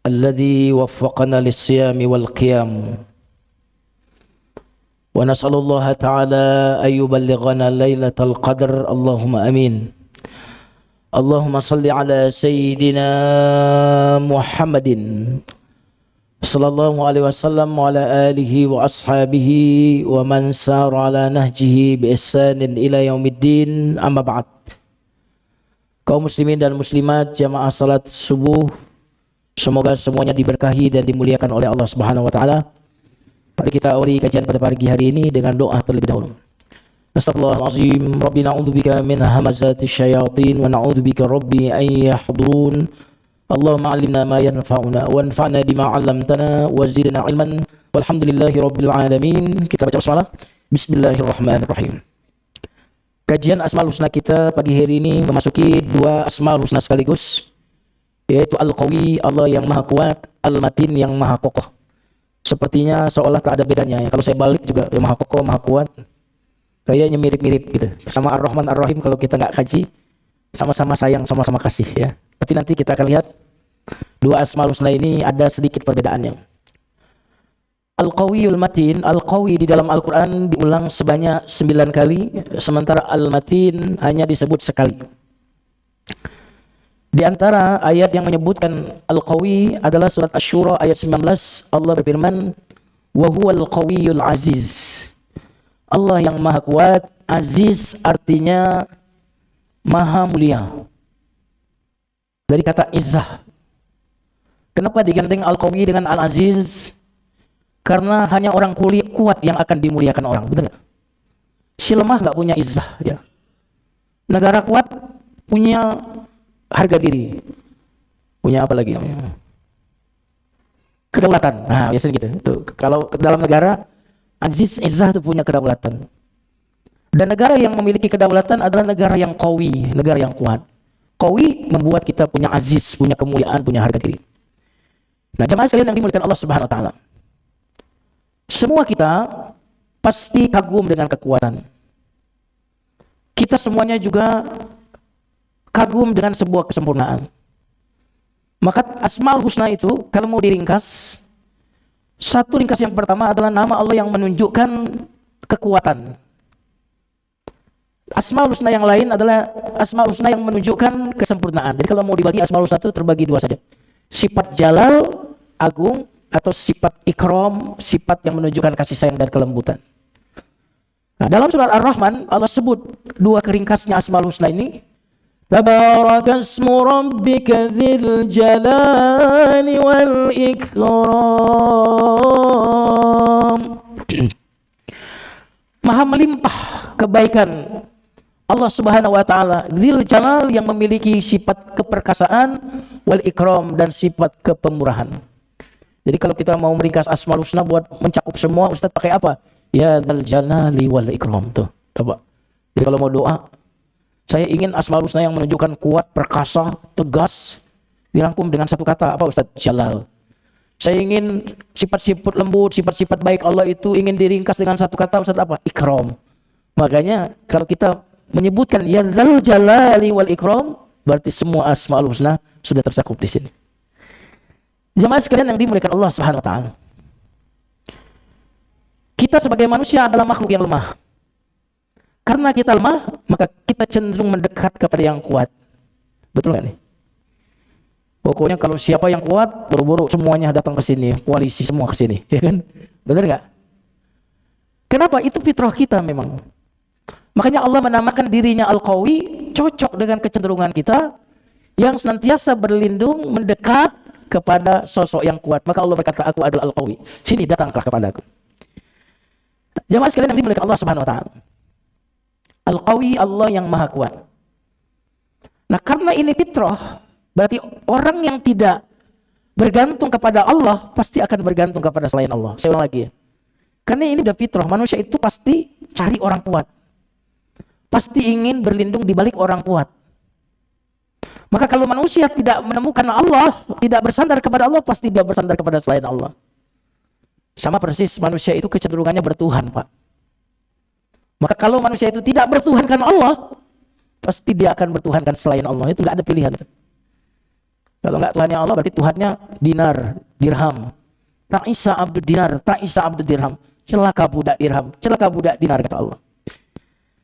الذي وفقنا للصيام والقيام ونسأل الله تعالى أن يبلغنا ليلة القدر اللهم آمين. اللهم صل على سيدنا محمد صلى الله عليه وسلم وعلى آله وأصحابه ومن سار على نهجه بإحسان إلى يوم الدين. Amma ba'd. Kaum muslimin dan muslimat jamaah salat subuh, semoga semuanya diberkahi dan dimuliakan oleh Allah Subhanahu wa taala. Mari kita awali kajian pada pagi hari ini dengan doa terlebih dahulu. Astagfirullahalazim, Rabbi na'udzubika min hamazatis syayatin wa na'udzubika Rabbi an yahdurun. Allahumma 'allimna ma yanfa'una wanfa'na bima 'allamtana wa zidna 'ilman walhamdulillahi rabbil alamin. Kita baca basmalah. Bismillahirrahmanirrahim. Kajian Asmaul Husna kita pagi hari ini memasuki dua Asmaul Husna sekaligus, yaitu Al-Qawi, Allah yang maha kuat, Al-Matin yang maha kokoh. Sepertinya seolah tak ada bedanya ya. Kalau saya balik juga ya, maha kokoh, maha kuat, kayaknya mirip-mirip gitu. Sama Ar-Rahman Ar-Rahim kalau kita nggak kaji, sama-sama sayang, sama-sama kasih ya. Tapi nanti kita akan lihat dua Asmaul Husna ini ada sedikit perbedaannya. Al-Qawiyul Matin, Al-Qawi di dalam Al-Quran diulang sebanyak 9 kali, sementara Al-Matin hanya disebut sekali. Di antara ayat yang menyebutkan Al-Qawi adalah surat Asy-Syura ayat 19. Allah berfirman, wa huwal qawiyul aziz. Allah yang maha kuat, aziz artinya maha mulia. Dari kata izzah. Kenapa digandeng Al-Qawi dengan Al-Aziz? Karena hanya orang kuat yang akan dimuliakan orang, betul nggak? Si lemah nggak punya izzah, ya. Negara kuat punya harga diri, punya apa lagi? Kedaulatan. Nah, biasanya gitu. Tuh, kalau dalam negara, aziz, izzah itu punya kedaulatan. Dan negara yang memiliki kedaulatan adalah negara yang qawi, negara yang kuat. Qawi membuat kita punya aziz, punya kemuliaan, punya harga diri. Nah, jemaah sekalian yang dimuliakan Allah Subhanahu Wa Taala. Semua kita pasti kagum dengan kekuatan. Kita semuanya juga kagum dengan sebuah kesempurnaan. Maka Asmaul Husna itu kalau mau diringkas, satu ringkas yang pertama adalah nama Allah yang menunjukkan kekuatan. Asmaul Husna yang lain adalah Asmaul Husna yang menunjukkan kesempurnaan. Jadi kalau mau dibagi Asmaul Husna itu terbagi dua saja. Sifat Jalal, agung, atau sifat ikram, sifat yang menunjukkan kasih sayang dan kelembutan. Nah, dalam surat Ar-Rahman Allah sebut dua keringkasnya Asmaul Husna ini. Tabarakasmu rabbika dzil jalali wal ikram. Maha melimpah kebaikan Allah Subhanahu wa taala, dzil jalal yang memiliki sifat keperkasaan, wal ikram dan sifat kepemurahan. Jadi kalau kita mau meringkas Asmaul Husna buat mencakup semua, Ustaz pakai apa? Ya dzal jalali wal ikram tuh. Coba. Jadi kalau mau doa, saya ingin Asmaul Husna yang menunjukkan kuat, perkasa, tegas, dirangkum dengan satu kata, apa Ustaz? Jalal. Saya ingin sifat-sifat lembut, sifat-sifat baik Allah itu ingin diringkas dengan satu kata, Ustaz apa? Ikram. Makanya kalau kita menyebutkan ya dzal jalali wal ikram, berarti semua Asmaul Husna sudah tercakup di sini. Jemaah sekalian yang dimuliakan Allah Subhanahu wa taala. Kita sebagai manusia adalah makhluk yang lemah. Karena kita lemah, maka kita cenderung mendekat kepada yang kuat. Betul enggak nih? Pokoknya kalau siapa yang kuat, buru-buru semuanya datang ke sini, koalisi semua ke sini, ya kan? Benar enggak? Kenapa? Itu fitrah kita memang. Makanya Allah menamakan dirinya Al-Qawi, cocok dengan kecenderungan kita yang senantiasa berlindung, mendekat kepada sosok yang kuat. Maka Allah berkata, aku adalah Al-Qawi. Sini datanglah kepada aku. Jemaah sekalian yang dimuliakan Allah Subhanahu wa taala. Al-Qawi, Allah yang maha kuat. Nah, karena ini fitrah, berarti orang yang tidak bergantung kepada Allah pasti akan bergantung kepada selain Allah. Saya ulang lagi ya. Karena ini udah fitrah, manusia itu pasti cari orang kuat. Pasti ingin berlindung di balik orang kuat. Maka kalau manusia tidak menemukan Allah, tidak bersandar kepada Allah, pasti dia bersandar kepada selain Allah. Sama persis manusia itu kecenderungannya bertuhan, Pak. Maka kalau manusia itu tidak bertuhankan Allah, pasti dia akan bertuhankan selain Allah. Itu nggak ada pilihan. Kalau enggak Tuhannya Allah berarti Tuhannya dinar, dirham. Ta'isa abdud dinar, ta'isa abdud dirham. Celaka budak dirham, celaka budak dinar, kata Allah.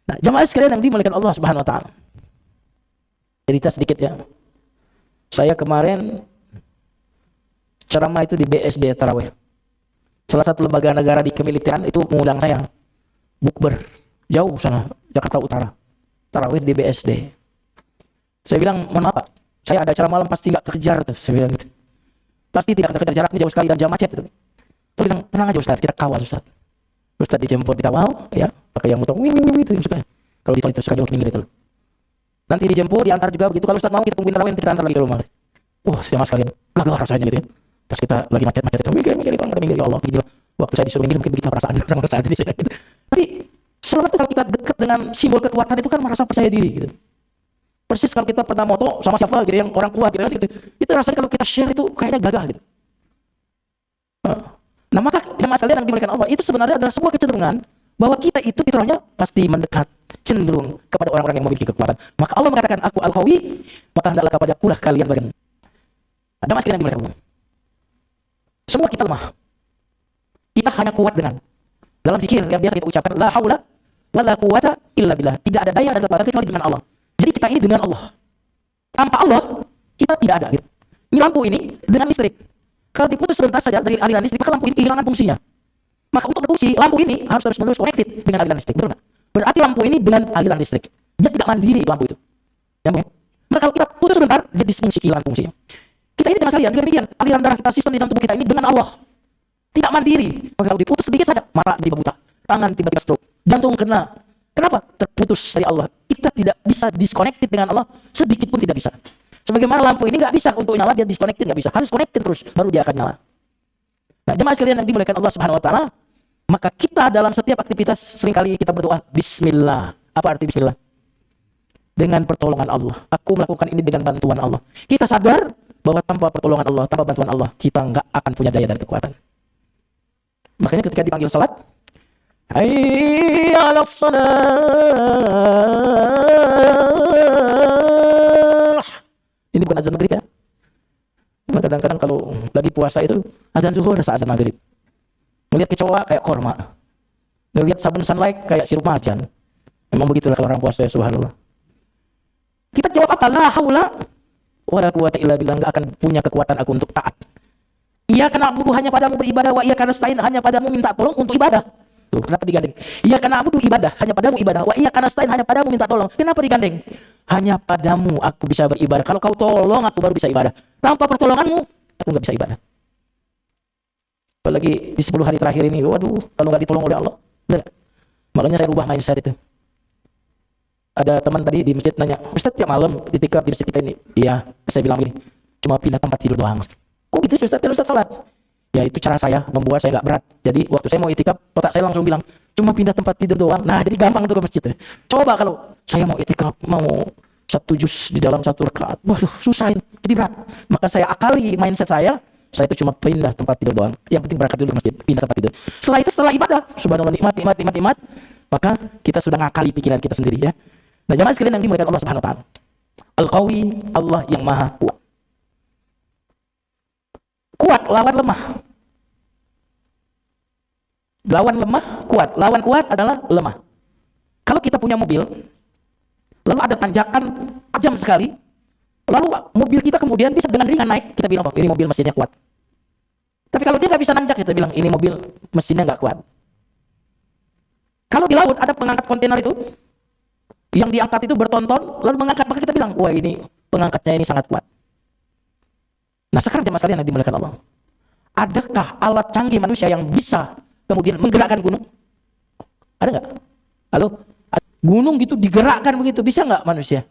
Nah, jamaah sekalian yang dimuliakan Allah Subhanahu wa taala. Cerita sedikit ya. Saya kemarin ceramah itu di BSD Tarawih. Salah satu lembaga negara di kemiliteran itu mengundang saya. Bukber, jauh sana, Jakarta Utara. Tarawih di BSD. Saya bilang, mohon maaf Pak, saya ada acara malam pasti nggak kejar tuh. Saya bilang gitu. Pasti tidak kejar, jaraknya jauh sekali dan jam macet itu. Saya bilang, tenang aja Ustaz, kita kawal Ustaz. Ustaz dijemput dikawal, ya, pakai yang motor, itu suka. Kalau di tol itu suka jauh minggir itu. Nanti dijemput, diantar juga begitu. Kalau Ustaz mau kita tungguin tarawih, kita antar lagi ke rumah. Wah, jamaah sekalian, gagah rasanya gitu ya. Pas kita lagi macet itu, minggir itu, minggir ya Allah, gitu. Waktu saya disuruh minggir mungkin begitu perasaan orang saat ini. Tapi selama itu kalau kita dekat dengan simbol kekuatan itu kan merasa percaya diri gitu. Persis kalau kita pernah moto sama siapa gitu yang orang kuat gitu. Itu rasanya kalau kita share itu kayaknya gagah gitu. Nah, maka jemaah sekalian yang dimuliakan Allah, itu sebenarnya adalah sebuah kecenderungan bahwa kita itu fitrahnya pasti mendekat, cenderung kepada orang-orang yang memiliki kekuatan. Maka Allah mengatakan, aku Al-Qawi, maka hendaklah kepadakulah kalian bergantung. Ada jemaah sekalian yang dimuliakan Allah. Semua kita lemah. Kita hanya kuat dengan dalam zikir yang biasa kita ucapkan, la haula wala quwata illa billah. Tidak ada daya dan kekuatan kecuali dengan Allah. Jadi kita ini dengan Allah. Tanpa Allah, kita tidak ada gitu. Ini lampu ini dengan listrik. Kalau diputus sebentar saja dari aliran listrik, maka lampu ini kehilangan fungsinya. Maka untuk berfungsi, lampu ini harus terus-menerus connected dengan aliran listrik. Betul nggak? Berarti lampu ini dengan aliran listrik. Dia tidak mandiri lampu itu. Ya, maka kalau kita putus sebentar, dia disfungsi, kehilangan fungsinya. Kita ini dengan sekalian, juga demikian. Aliran darah kita, sistem di dalam tubuh kita ini dengan Allah. Tidak mandiri. Maka kalau diputus sedikit saja, mata tiba buta. Tangan tiba-tiba stroke. Jantung kena. Kenapa? Terputus dari Allah. Kita tidak bisa disconnected dengan Allah, sedikit pun tidak bisa. Sebagaimana lampu ini nggak bisa untuk nyala, dia disconnected nggak bisa. Harus connected terus, baru dia akan nyala. Nah, jemaah sekalian yang dimuliakan Allah Subhanahu Wa Taala, maka kita dalam setiap aktivitas seringkali kita berdoa Bismillah. Apa arti Bismillah? Dengan pertolongan Allah. Aku melakukan ini dengan bantuan Allah. Kita sadar bahwa tanpa pertolongan Allah, tanpa bantuan Allah, kita nggak akan punya daya dan kekuatan. Makanya ketika dipanggil salat, hayya 'alas shalah. Ini bukan azan maghrib ya. Kadang-kadang kalau lagi puasa itu azan zuhur rasa azan maghrib. Melihat kecoa kayak korma. Melihat sabun sunlight kayak sirup macan. Memang begitulah kalau orang puasa ya, subhanallah. Kita jawab apa? La haula wala quwata illa billah. Enggak akan punya kekuatan aku untuk taat. Iyyaka na'budu, hanya padamu beribadah, wa iyyaka nasta'in, hanya padamu minta tolong untuk ibadah. Tuh, kenapa digandeng? Iyyaka na'budu ibadah, hanya padamu ibadah, wa iyyaka nasta'in, hanya padamu minta tolong. Kenapa digandeng? Hanya padamu aku bisa beribadah. Kalau kau tolong aku baru bisa ibadah. Tanpa pertolonganmu aku enggak bisa ibadah. Apalagi di 10 hari terakhir ini, waduh, kalau enggak ditolong oleh Allah. Benar. Makanya saya rubah mindset itu. Ada teman tadi di masjid nanya, Ustaz tiap malam itikaf di masjid kita ini. Iya, saya bilang gini, cuma pindah tempat tidur doang. Kok gitu sih Ustaz? Kan Ustaz salat. Ya itu cara saya membuat saya nggak berat. Jadi waktu saya mau itikaf, otak saya langsung bilang, cuma pindah tempat tidur doang. Nah, jadi gampang untuk ke masjid. Coba kalau saya mau itikaf, mau satu juz di dalam satu rakaat, waduh susah ini, jadi berat. Maka saya akali mindset saya itu cuma pindah tempat tidur doang. Yang penting berangkat dulu ke masjid, pindah tempat tidur. Setelah itu, setelah ibadah, subhanallah, nikmat, maka kita sudah ngakali pikiran kita sendiri ya. Nah, jemaah sekalian yang dimuliakan Allah Subhanahu wa taala. Al-Qawi, Allah yang Maha Kuat. Kuat lawan lemah. Lawan lemah, kuat. Lawan kuat adalah lemah. Kalau kita punya mobil, lalu ada tanjakan tajam sekali, lalu mobil kita kemudian bisa dengan ringan naik, kita bilang, ini mobil mesinnya kuat. Tapi kalau dia nggak bisa nanjak, kita bilang, ini mobil mesinnya nggak kuat. Kalau di laut ada pengangkat kontainer itu, yang diangkat itu bertonton, lalu mengangkat, maka kita bilang, wah ini pengangkatnya ini sangat kuat. Nah, sekarang jemaah sekalian yang dimuliakan Allah, adakah alat canggih manusia yang bisa kemudian menggerakkan gunung? Ada nggak? Halo? Gunung gitu digerakkan begitu, bisa nggak manusia?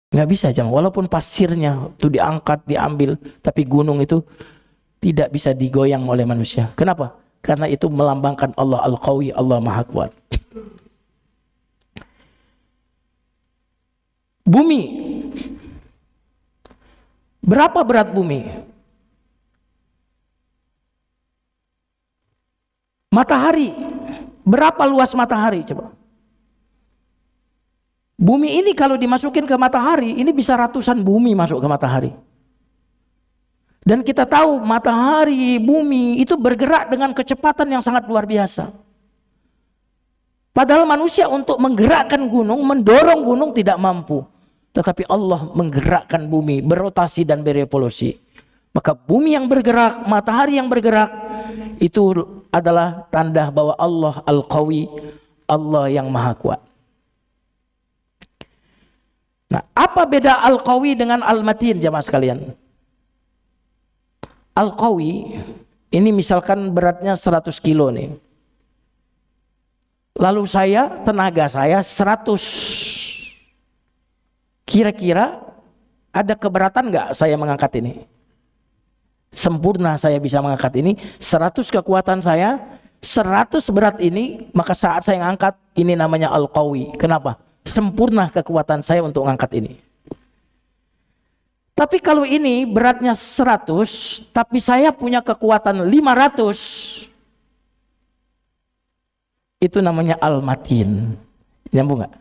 Nggak bisa jemaah. Walaupun pasirnya itu diangkat, diambil, tapi gunung itu tidak bisa digoyang oleh manusia. Kenapa? Karena itu melambangkan Allah Al-Qawi, Allah Maha Kuat. Bumi. Berapa berat bumi? Matahari. Berapa luas matahari coba? Bumi ini kalau dimasukin ke matahari, ini bisa ratusan bumi masuk ke matahari. Dan kita tahu matahari, bumi itu bergerak dengan kecepatan yang sangat luar biasa. Padahal manusia untuk menggerakkan gunung, mendorong gunung tidak mampu. Tetapi Allah menggerakkan bumi, berotasi dan berevolusi. Maka bumi yang bergerak, matahari yang bergerak, itu adalah tanda bahwa Allah Al-Qawi, Allah yang Maha Kuat. Nah, apa beda Al-Qawi dengan Al-Matin jamaah sekalian? Al-Qawi ini misalkan beratnya 100 kilo nih. Lalu tenaga saya 100. Kira-kira ada keberatan nggak saya mengangkat ini? Sempurna saya bisa mengangkat ini, 100 kekuatan saya, 100 berat ini, maka saat saya mengangkat ini namanya Al-Qawi. Kenapa? Sempurna kekuatan saya untuk mengangkat ini. Tapi kalau ini beratnya 100, tapi saya punya kekuatan 500, itu namanya Al-Matin. Nyambung gak?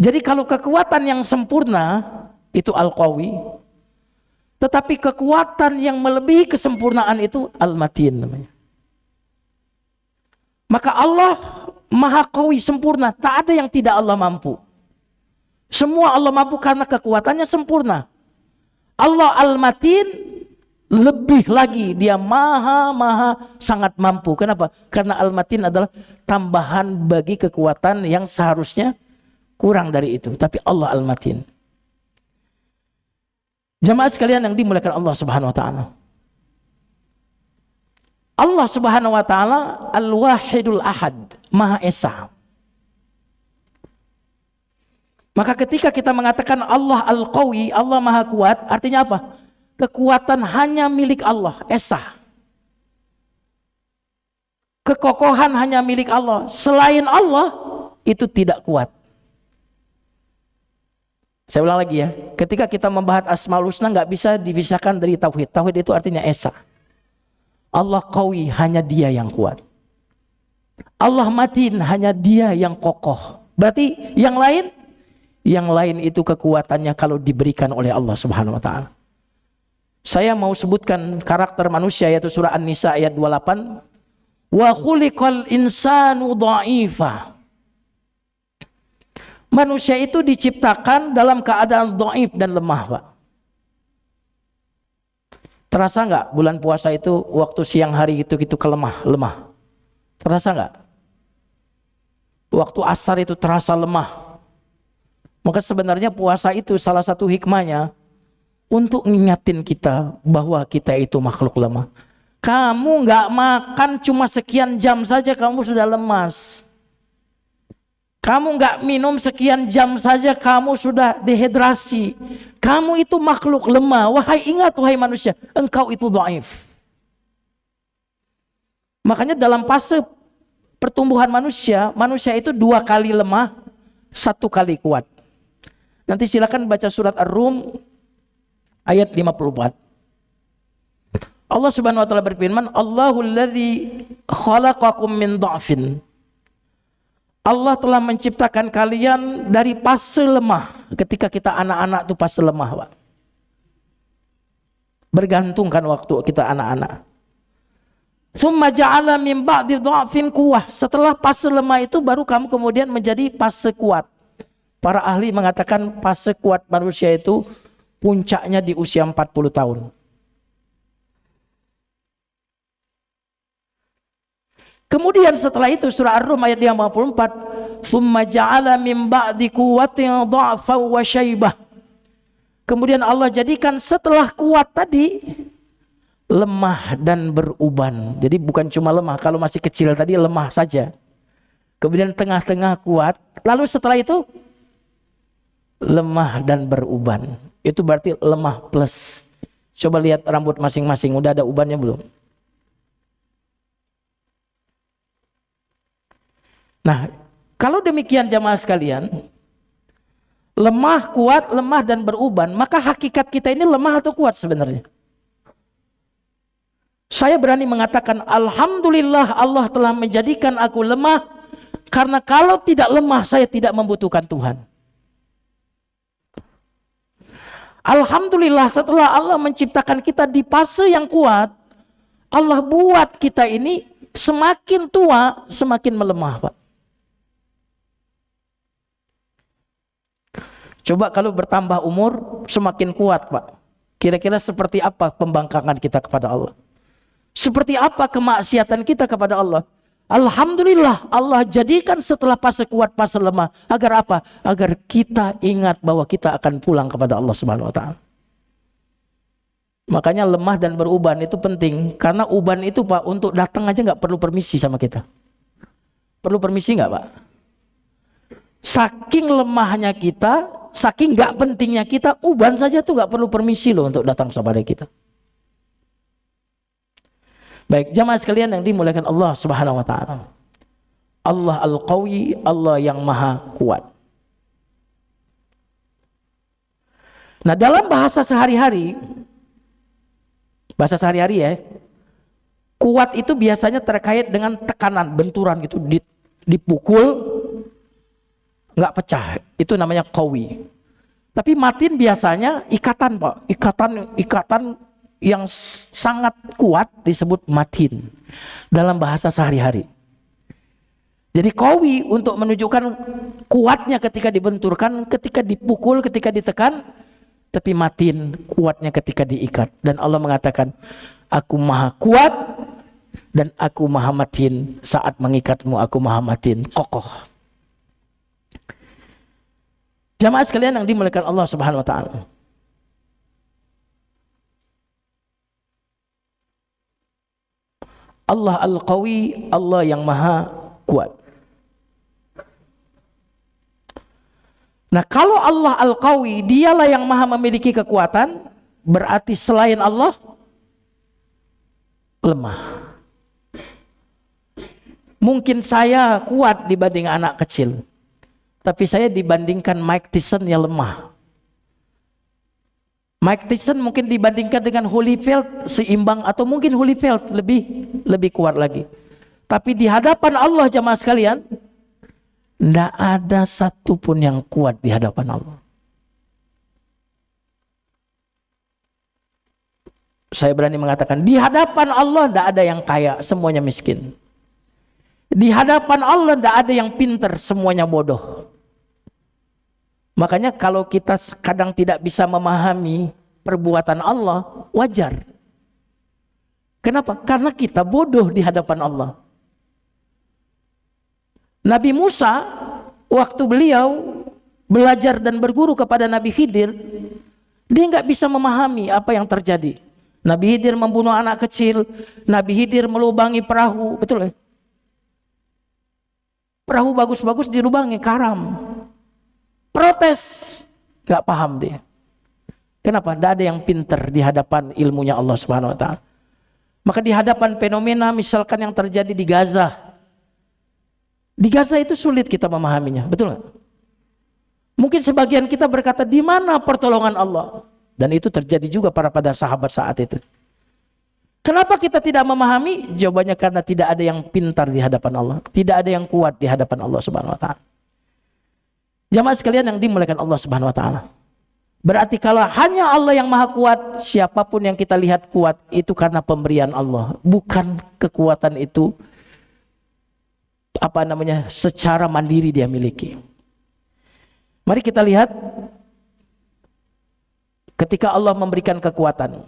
Jadi kalau kekuatan yang sempurna itu Al-Qawi, tetapi kekuatan yang melebihi kesempurnaan itu Al-Matin namanya. Maka Allah Maha Qawi, sempurna, tak ada yang tidak Allah mampu. Semua Allah mampu karena kekuatannya sempurna. Allah Al-Matin lebih lagi, dia maha sangat mampu. Kenapa? Karena Al-Matin adalah tambahan bagi kekuatan yang seharusnya kurang dari itu. Tapi Allah Al-Matin. Jamaah sekalian yang dimuliakan Allah Subhanahu wa taala. Allah Subhanahu wa taala Al-Wahidul Ahad, Maha Esa. Maka ketika kita mengatakan Allah Al-Qawi, Allah Maha Kuat, artinya apa? Kekuatan hanya milik Allah, Esa. Kekokohan hanya milik Allah. Selain Allah, itu tidak kuat. Saya ulang lagi ya. Ketika kita membahas Asmaul Husna, nggak bisa dipisahkan dari Tauhid. Tauhid itu artinya Esa. Allah Qawi, hanya dia yang kuat. Allah Matin, hanya dia yang kokoh. Berarti yang lain itu kekuatannya kalau diberikan oleh Allah Subhanahu wa taala. Saya mau sebutkan karakter manusia, yaitu surah An-Nisa ayat 28. Wa khuliqal insanu dha'ifa. Manusia itu diciptakan dalam keadaan dhaif dan lemah, Pak. Terasa nggak bulan puasa itu waktu siang hari itu lemah? Terasa nggak? Waktu asar itu terasa lemah. Maka sebenarnya puasa itu salah satu hikmahnya untuk ngingatin kita bahwa kita itu makhluk lemah. Kamu nggak makan cuma sekian jam saja kamu sudah lemas. Kamu nggak minum sekian jam saja kamu sudah dehidrasi. Kamu itu makhluk lemah. Wahai manusia, engkau itu dhaif. Makanya dalam fase pertumbuhan manusia itu 2 kali lemah, 1 kali kuat. Nanti silakan baca surat Ar-Rum ayat 54. Allah Subhanahu wa taala berfirman, Allahul ladzi khalaqakum min dha'fin. Allah telah menciptakan kalian dari fase lemah. Ketika kita anak-anak itu fase lemah, Pak. Bergantungkan waktu kita anak-anak. Summa ja'ala min ba'di dha'fin quwwah. Setelah fase lemah itu baru kamu kemudian menjadi fase kuat. Para ahli mengatakan fase kuat manusia itu puncaknya di usia 40 tahun. Kemudian setelah itu surah Ar-Rum ayat 54, "Tsumma ja'ala min ba'di quwwatin dha'fan wa syaibah." Kemudian Allah jadikan setelah kuat tadi lemah dan beruban. Jadi bukan cuma lemah, kalau masih kecil tadi lemah saja. Kemudian tengah-tengah kuat, lalu setelah itu lemah dan beruban. Itu berarti lemah plus. Coba lihat rambut masing-masing, udah ada ubannya belum? Nah, kalau demikian jamaah sekalian, lemah, kuat, lemah dan beruban, maka hakikat kita ini lemah atau kuat sebenarnya? Saya berani mengatakan alhamdulillah Allah telah menjadikan aku lemah, karena kalau tidak lemah saya tidak membutuhkan Tuhan. Alhamdulillah setelah Allah menciptakan kita di fase yang kuat, Allah buat kita ini semakin tua semakin melemah, Pak. Coba kalau bertambah umur semakin kuat, Pak. Kira-kira seperti apa pembangkangan kita kepada Allah? Seperti apa kemaksiatan kita kepada Allah? Alhamdulillah Allah jadikan setelah fase kuat fase lemah. Agar apa? Agar kita ingat bahwa kita akan pulang kepada Allah Subhanahu wa taala. Makanya lemah dan beruban itu penting. Karena uban itu, Pak, untuk datang aja nggak perlu permisi sama kita. Perlu permisi nggak, Pak? Saking lemahnya kita, saking nggak pentingnya kita, uban saja tuh nggak perlu permisi loh untuk datang kepada kita. Baik, jamaah sekalian yang dimuliakan Allah Subhanahu wa taala. Allah Al-Qawi, Allah yang maha kuat. Nah, dalam bahasa sehari-hari ya, kuat itu biasanya terkait dengan tekanan, benturan gitu, dipukul nggak pecah, itu namanya qawi. Tapi matin biasanya ikatan, Pak, ikatan yang sangat kuat disebut matin dalam bahasa sehari-hari. Jadi qawi untuk menunjukkan kuatnya ketika dibenturkan, ketika dipukul, ketika ditekan. Tapi matin kuatnya ketika diikat. Dan Allah mengatakan, aku maha kuat dan aku maha matin. Saat mengikatmu aku maha matin, kokoh. Jamaah sekalian yang dimuliakan Allah Subhanahu wa taala. Allah Al-Qawi, Allah yang maha kuat. Nah, kalau Allah Al-Qawi, dialah yang maha memiliki kekuatan, berarti selain Allah lemah. Mungkin saya kuat dibanding anak kecil, tapi saya dibandingkan Mike Tyson yang lemah. Mike Tyson mungkin dibandingkan dengan Holyfield seimbang, atau mungkin Holyfield lebih kuat lagi. Tapi di hadapan Allah jamaah sekalian, tidak ada satupun yang kuat di hadapan Allah. Saya berani mengatakan, di hadapan Allah tidak ada yang kaya, semuanya miskin. Di hadapan Allah tidak ada yang pintar, semuanya bodoh. Makanya kalau kita kadang tidak bisa memahami perbuatan Allah, wajar. Kenapa? Karena kita bodoh di hadapan Allah. Nabi Musa, waktu beliau belajar dan berguru kepada Nabi Khidir, dia nggak bisa memahami apa yang terjadi. Nabi Khidir membunuh anak kecil, Nabi Khidir melubangi perahu, betul ya? Perahu bagus-bagus dilubangi, karam. Protes, gak paham dia. Kenapa? Tidak ada yang pintar di hadapan ilmunya Allah Subhanahu wa taala. Maka di hadapan fenomena misalkan yang terjadi di Gaza. Di Gaza itu sulit kita memahaminya, betul gak? Mungkin sebagian kita berkata, di mana pertolongan Allah? Dan itu terjadi juga pada sahabat saat itu. Kenapa kita tidak memahami? Jawabannya karena tidak ada yang pintar di hadapan Allah. Tidak ada yang kuat di hadapan Allah Subhanahu wa taala. Jamaah sekalian yang dimuliakan Allah Subhanahu wa taala. Berarti kalau hanya Allah yang maha kuat, siapapun yang kita lihat kuat itu karena pemberian Allah, bukan kekuatan itu secara mandiri dia miliki. Mari kita lihat ketika Allah memberikan kekuatan.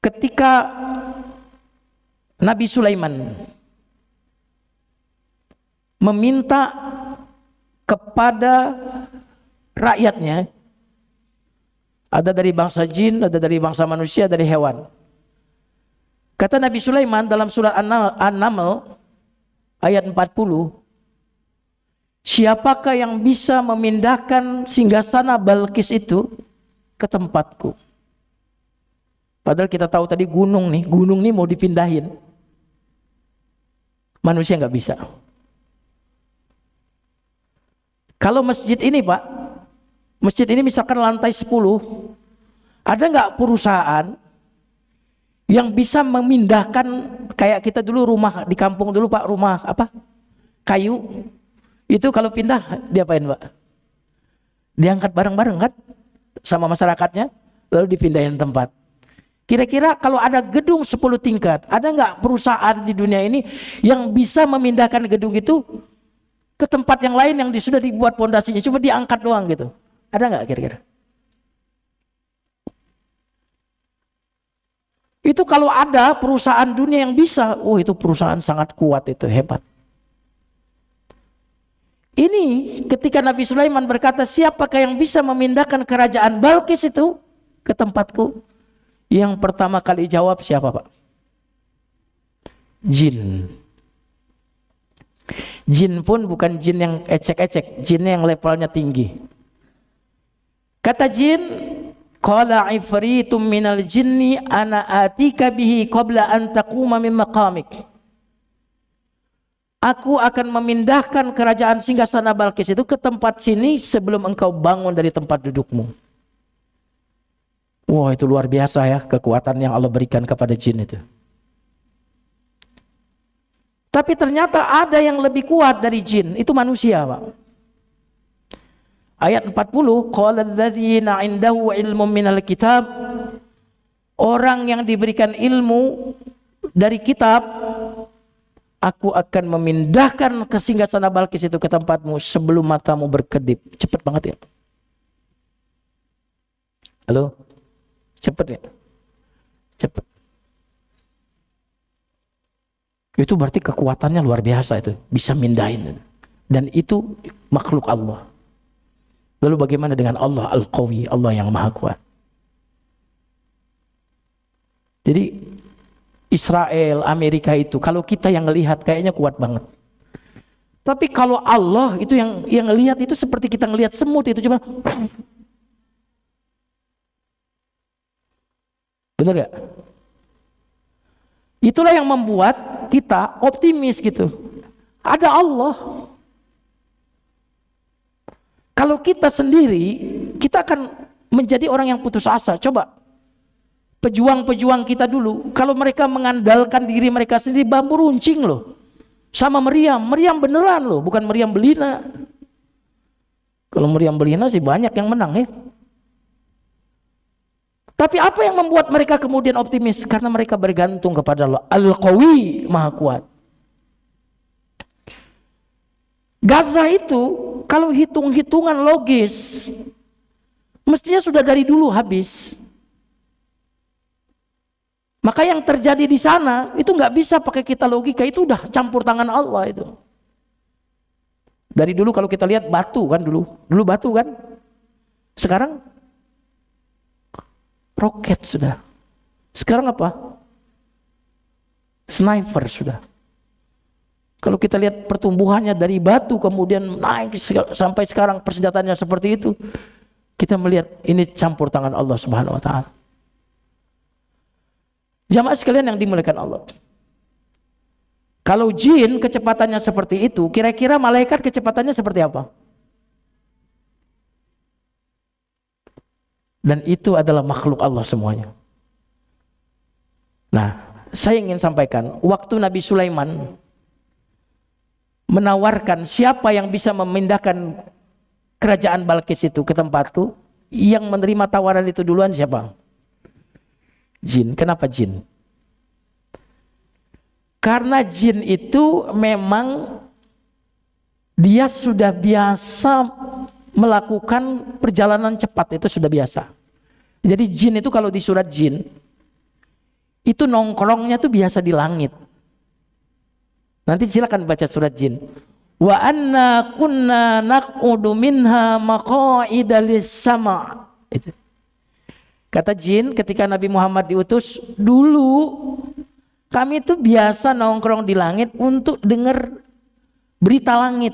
Ketika Nabi Sulaiman meminta kepada rakyatnya, ada dari bangsa jin, ada dari bangsa manusia, dari hewan. Kata Nabi Sulaiman dalam surat An-Naml, ayat 40. Siapakah yang bisa memindahkan singgasana Balqis itu ke tempatku? Padahal kita tahu tadi gunung nih mau dipindahin. Manusia nggak bisa. Kalau masjid ini Pak, masjid ini misalkan lantai 10, ada nggak perusahaan yang bisa memindahkan, kayak kita dulu rumah di kampung dulu Pak, rumah apa? Kayu. Itu kalau pindah diapain Pak? Diangkat bareng-bareng kan sama masyarakatnya, lalu dipindahin tempat. Kira-kira kalau ada gedung 10 tingkat, ada nggak perusahaan di dunia ini yang bisa memindahkan gedung itu ke tempat yang lain yang sudah dibuat pondasinya, cuma diangkat doang gitu? Ada nggak kira-kira? Itu kalau ada perusahaan dunia yang bisa, oh itu perusahaan sangat kuat, itu hebat. Ini ketika Nabi Sulaiman berkata, siapakah yang bisa memindahkan kerajaan Balqis itu ke tempatku? Yang pertama kali jawab siapa Pak? Jin. Jin pun bukan jin yang ecek-ecek, jin yang levelnya tinggi. Kata jin, qala ifritum minal jinni ana atika bihi qabla an taquma min maqamik. Aku akan memindahkan kerajaan singgasana Balqis itu ke tempat sini sebelum engkau bangun dari tempat dudukmu. Wah, itu luar biasa ya kekuatan yang Allah berikan kepada jin itu. Tapi ternyata ada yang lebih kuat dari jin, itu manusia Pak. Ayat 40, qala alladzina 'indahu ilmun minal kitab, orang yang diberikan ilmu dari kitab, aku akan memindahkan ke singgasana Balqis itu ke tempatmu sebelum matamu berkedip. Cepat banget ya. Halo? Cepat ya? Cepat. Itu berarti kekuatannya luar biasa itu. Bisa mindahin. Dan itu makhluk Allah. Lalu bagaimana dengan Allah Al-Qawi, Allah yang maha kuat? Jadi Israel, Amerika itu, kalau kita yang ngelihat kayaknya kuat banget. Tapi kalau Allah itu yang ngelihat itu seperti kita ngelihat semut itu, cuma benar gak? Itulah yang membuat kita optimis gitu. Ada Allah. Kalau kita sendiri, kita akan menjadi orang yang putus asa. Coba pejuang-pejuang kita dulu, kalau mereka mengandalkan diri mereka sendiri, bambu runcing loh. Sama meriam beneran loh, bukan meriam belina. Kalau meriam belina sih banyak yang menang ya. Tapi apa yang membuat mereka kemudian optimis? Karena mereka bergantung kepada Allah Al-Qawi, maha kuat. Gaza itu kalau hitung-hitungan logis mestinya sudah dari dulu habis. Maka yang terjadi di sana itu nggak bisa pakai kita logika, itu udah campur tangan Allah itu. Dari dulu kalau kita lihat batu kan dulu batu kan. Sekarang roket sudah. Sekarang apa? Sniper sudah. Kalau kita lihat pertumbuhannya dari batu kemudian naik sampai sekarang persenjataannya seperti itu, kita melihat ini campur tangan Allah Subhanahu wa taala. Jamaah sekalian yang dimuliakan Allah. Kalau jin kecepatannya seperti itu, kira-kira malaikat kecepatannya seperti apa? Dan itu adalah makhluk Allah semuanya. Nah, saya ingin sampaikan, waktu Nabi Sulaiman menawarkan siapa yang bisa memindahkan kerajaan Balqis itu ke tempatku, yang menerima tawaran itu duluan siapa? Jin. Kenapa jin? Karena jin itu memang dia sudah biasa melakukan perjalanan cepat, itu sudah biasa. Jadi jin itu kalau di surat jin itu nongkrongnya tuh biasa di langit. Nanti silakan baca surat jin. Wa anna kunna naq'udu minha maq'ida lis-sama'. Itu. Kata jin ketika Nabi Muhammad diutus, dulu kami itu biasa nongkrong di langit untuk dengar berita langit.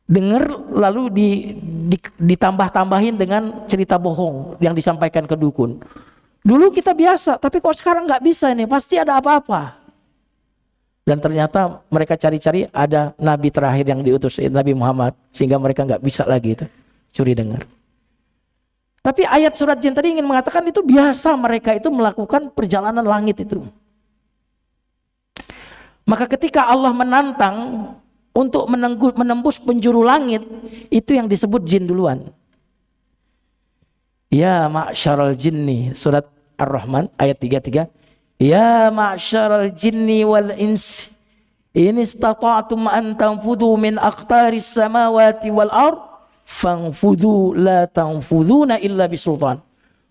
Dengar lalu ditambah-tambahin dengan cerita bohong yang disampaikan ke dukun. Dulu kita biasa, tapi kok sekarang nggak bisa ini, pasti ada apa-apa. Dan ternyata mereka cari-cari ada nabi terakhir yang diutus, Nabi Muhammad, sehingga mereka nggak bisa lagi itu curi dengar. Tapi ayat surat jin tadi ingin mengatakan itu biasa mereka itu melakukan perjalanan langit itu. Maka ketika Allah menantang untuk menembus penjuru langit, itu yang disebut jin duluan. Ya ma'syaral jinni, surat Ar-Rahman ayat 33. Ya ma'syaral jinni wal insi, in istata'tum an tanfudu min aqtaris samawati wal ard fanfudu la tanfuduna illa bisultan.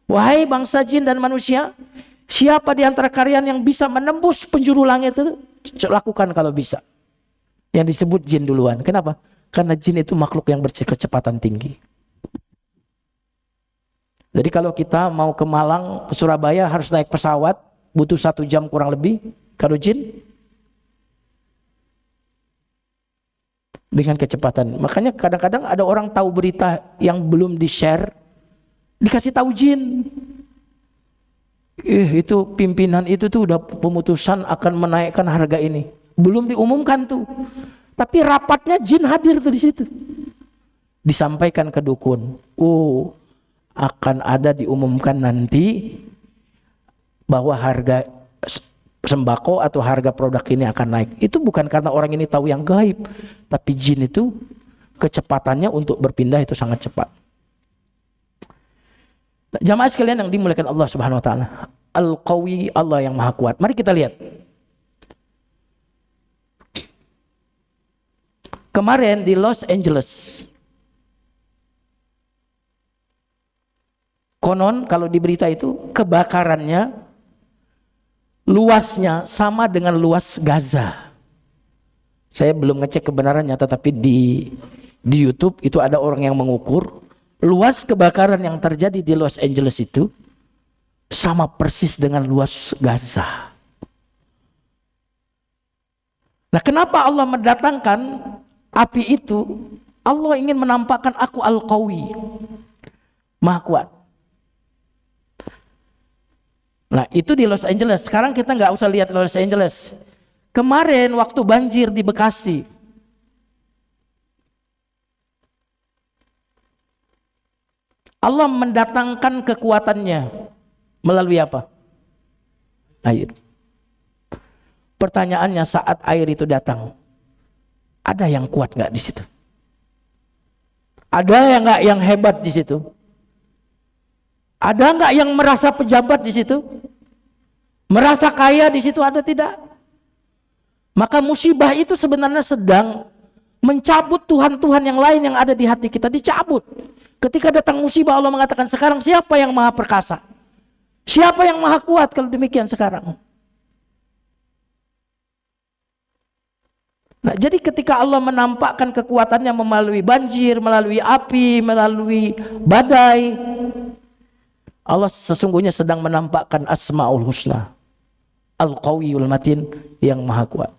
Wahai bangsa jin dan manusia, siapa di antara kalian yang bisa menembus penjuru langit itu, lakukan kalau bisa. Yang disebut jin duluan. Kenapa? Karena jin itu makhluk yang berkecepatan tinggi. Jadi kalau kita mau ke Malang, ke Surabaya harus naik pesawat, butuh 1 jam kurang lebih. Kalau jin dengan kecepatan. Makanya kadang-kadang ada orang tahu berita yang belum di-share, dikasih tahu jin. Itu pimpinan itu tuh udah pemutusan akan menaikkan harga ini. Belum diumumkan tuh. Tapi rapatnya jin hadir tuh di situ. Disampaikan ke dukun. Oh, akan ada diumumkan nanti bahwa harga sembako atau harga produk ini akan naik. Itu bukan karena orang ini tahu yang gaib, tapi jin itu kecepatannya untuk berpindah itu sangat cepat. Jamaah sekalian yang dimuliakan Allah Subhanahu wa taala. Al-Qawi, Allah yang Maha Kuat. Mari kita lihat. Kemarin di Los Angeles, konon kalau di berita itu kebakarannya luasnya sama dengan luas Gaza. Saya belum ngecek kebenarannya, tetapi di YouTube itu ada orang yang mengukur luas kebakaran yang terjadi di Los Angeles itu sama persis dengan luas Gaza. Nah, kenapa Allah mendatangkan api itu? Allah ingin menampakkan aku Al-Qawi, Maha Kuat. Nah, itu di Los Angeles. Sekarang kita nggak usah lihat Los Angeles. Kemarin waktu banjir di Bekasi, Allah mendatangkan kekuatannya melalui apa? Air. Pertanyaannya, saat air itu datang, ada yang kuat nggak di situ? Ada yang nggak yang hebat di situ? Ada nggak yang merasa pejabat di situ? Merasa kaya di situ? Ada tidak? Maka musibah itu sebenarnya sedang mencabut Tuhan-Tuhan yang lain yang ada di hati kita, dicabut. Ketika datang musibah, Allah mengatakan, sekarang siapa yang maha perkasa? Siapa yang maha kuat kalau demikian sekarang? Nah, jadi ketika Allah menampakkan kekuatannya melalui banjir, melalui api, melalui badai, Allah sesungguhnya sedang menampakkan Asmaul Husna, Al-Qawiyul Matin, yang maha kuat.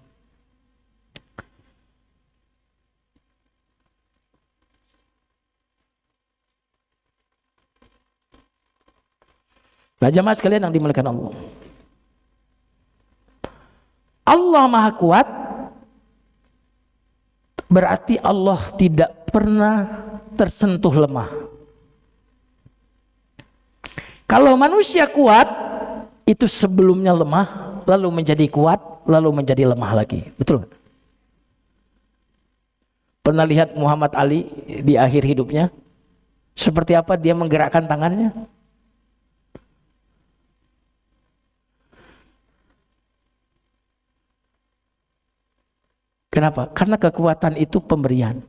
Nah, jamaah sekalian yang dimuliakan Allah, Allah maha kuat berarti Allah tidak pernah tersentuh lemah. Kalau manusia kuat, itu sebelumnya lemah, lalu menjadi kuat, lalu menjadi lemah lagi. Betul? Pernah lihat Muhammad Ali di akhir hidupnya? Seperti apa dia menggerakkan tangannya? Kenapa? Karena kekuatan itu pemberian.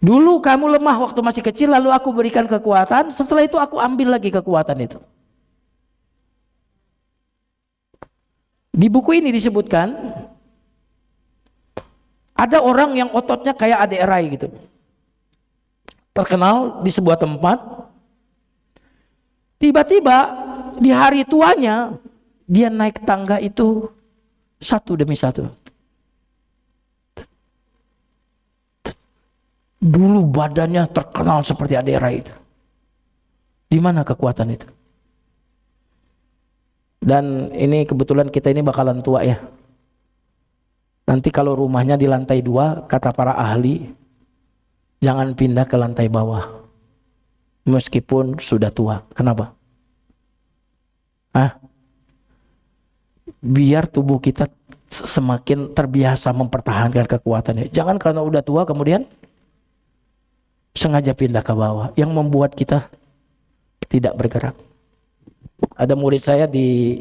Dulu kamu lemah waktu masih kecil, lalu aku berikan kekuatan, setelah itu aku ambil lagi kekuatan itu. Di buku ini disebutkan, ada orang yang ototnya kayak adik Rai gitu. Terkenal di sebuah tempat, tiba-tiba di hari tuanya, dia naik tangga itu satu demi satu. Dulu badannya terkenal seperti Adera itu. Di mana kekuatan itu? Dan ini kebetulan kita ini bakalan tua ya. Nanti kalau rumahnya di lantai 2, kata para ahli, jangan pindah ke lantai bawah. Meskipun sudah tua. Kenapa? Biar tubuh kita semakin terbiasa mempertahankan kekuatannya. Jangan karena udah tua kemudian sengaja pindah ke bawah. Yang membuat kita tidak bergerak. Ada murid saya di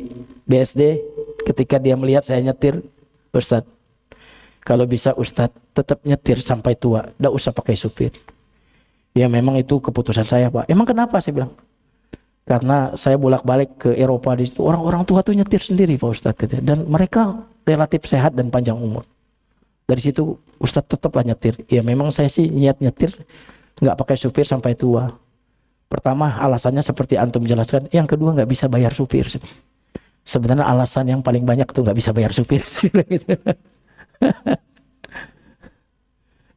BSD, ketika dia melihat saya nyetir, Ustadz, kalau bisa Ustadz tetap nyetir sampai tua, tidak usah pakai supir. Ya memang itu keputusan saya Pak. Emang kenapa? Saya bilang, karena saya bolak-balik ke Eropa, di situ orang-orang tua tuh nyetir sendiri Pak Ustadz, dan mereka relatif sehat dan panjang umur. Dari situ Ustadz tetaplah nyetir. Ya memang saya sih niat nyetir nggak pakai supir sampai tua. Pertama alasannya seperti antum jelaskan, yang kedua nggak bisa bayar supir. Sebenarnya alasan yang paling banyak tuh nggak bisa bayar supir.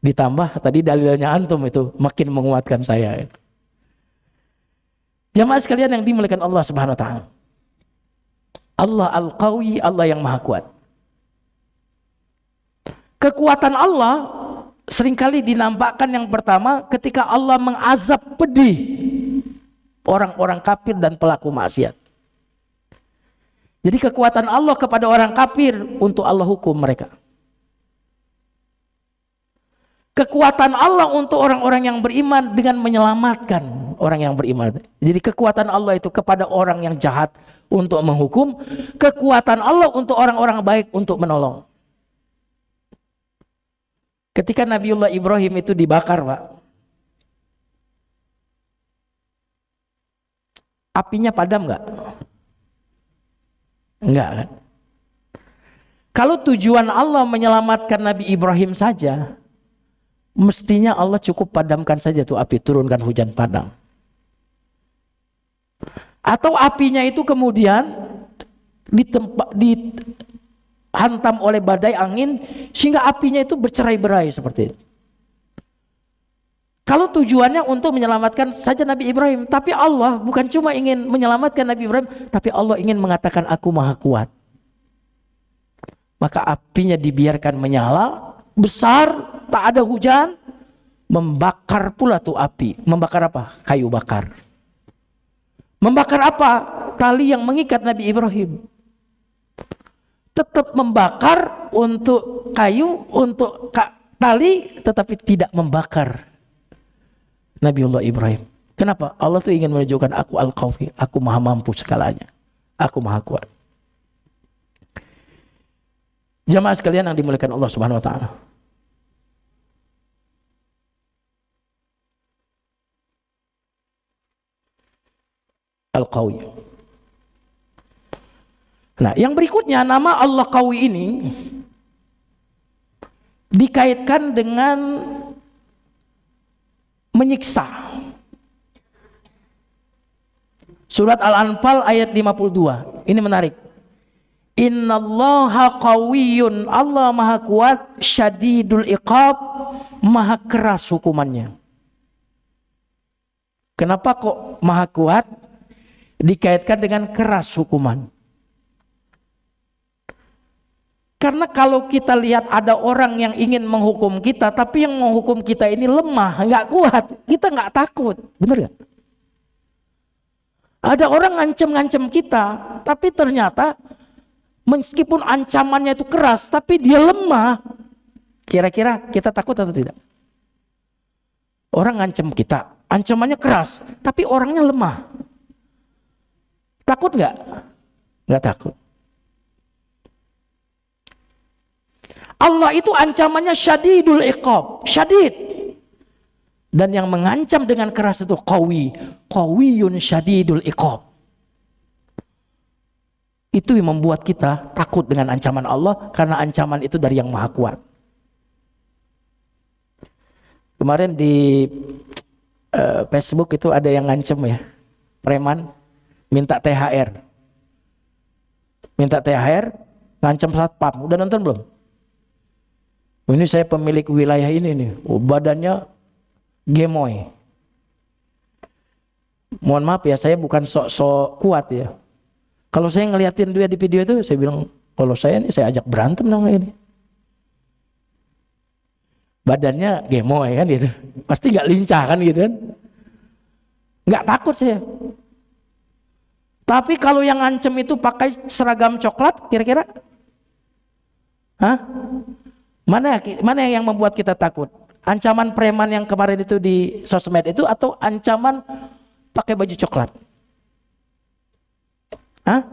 Ditambah tadi dalilnya antum itu makin menguatkan saya. Jamaah sekalian yang dimuliakan Allah Subhanahu wa taala. Allah Al-Qawi, Allah yang Maha Kuat. Kekuatan Allah seringkali dinampakkan yang pertama ketika Allah mengazab pedih orang-orang kafir dan pelaku maksiat. Jadi kekuatan Allah kepada orang kafir untuk Allah hukum mereka. Kekuatan Allah untuk orang-orang yang beriman dengan menyelamatkan orang yang beriman. Jadi kekuatan Allah itu kepada orang yang jahat untuk menghukum, kekuatan Allah untuk orang-orang baik untuk menolong. Ketika Nabiullah Ibrahim itu dibakar, Pak, apinya padam nggak? Enggak kan? Kalau tujuan Allah menyelamatkan Nabi Ibrahim saja, mestinya Allah cukup padamkan saja tuh api, turunkan hujan padam. Atau apinya itu kemudian dihantam oleh badai angin sehingga apinya itu bercerai-berai seperti itu. Kalau tujuannya untuk menyelamatkan saja Nabi Ibrahim, tapi Allah bukan cuma ingin menyelamatkan Nabi Ibrahim, tapi Allah ingin mengatakan aku Maha Kuat. Maka apinya dibiarkan menyala besar, tak ada hujan, membakar pula tuh api. Membakar apa? Kayu bakar. Membakar apa? Tali yang mengikat Nabi Ibrahim. Tetap membakar untuk kayu, untuk tali, tetapi tidak membakar Nabiullah Ibrahim. Kenapa? Allah tuh ingin menunjukkan aku Al-Qawi, aku maha mampu segalanya, aku maha kuat. Jamaah sekalian yang dimuliakan Allah Subhanahu wa taala. Al-Qawi. Nah, yang berikutnya nama Allah Qawi ini dikaitkan dengan menyiksa. Surat Al-Anfal ayat 52. Ini menarik. Innallaha qawiyyun, Allah maha kuat, syadidul iqab, maha keras hukumannya. Kenapa kok maha kuat dikaitkan dengan keras hukuman? Karena kalau kita lihat ada orang yang ingin menghukum kita, tapi yang menghukum kita ini lemah, nggak kuat, kita nggak takut, bener nggak? Ada orang ngancem-ngancem kita, tapi ternyata meskipun ancamannya itu keras, tapi dia lemah. Kira-kira kita takut atau tidak? Orang ngancem kita, ancamannya keras, tapi orangnya lemah. Takut nggak? Nggak takut. Allah itu ancamannya syadidul iqab, syadid. Dan yang mengancam dengan keras itu qawi, qawiyun syadidul iqab. Itu yang membuat kita takut dengan ancaman Allah, karena ancaman itu dari yang maha kuat. Kemarin di Facebook itu ada yang ngancem ya, preman minta THR. Minta THR, ngancem satpam. Udah nonton belum? Ini saya pemilik wilayah ini nih, badannya gemoy. Mohon maaf ya, saya bukan sok-sok kuat ya. Kalau saya ngeliatin dia di video itu, saya bilang, kalau saya ini saya ajak berantem dong ini. Badannya gemoy kan gitu. Pasti gak lincah kan gitu kan. Gak takut saya. Tapi kalau yang ngancem itu pakai seragam coklat, kira-kira? Hah? Mana yang membuat kita takut? Ancaman preman yang kemarin itu di sosmed itu, atau ancaman pakai baju coklat? Hah?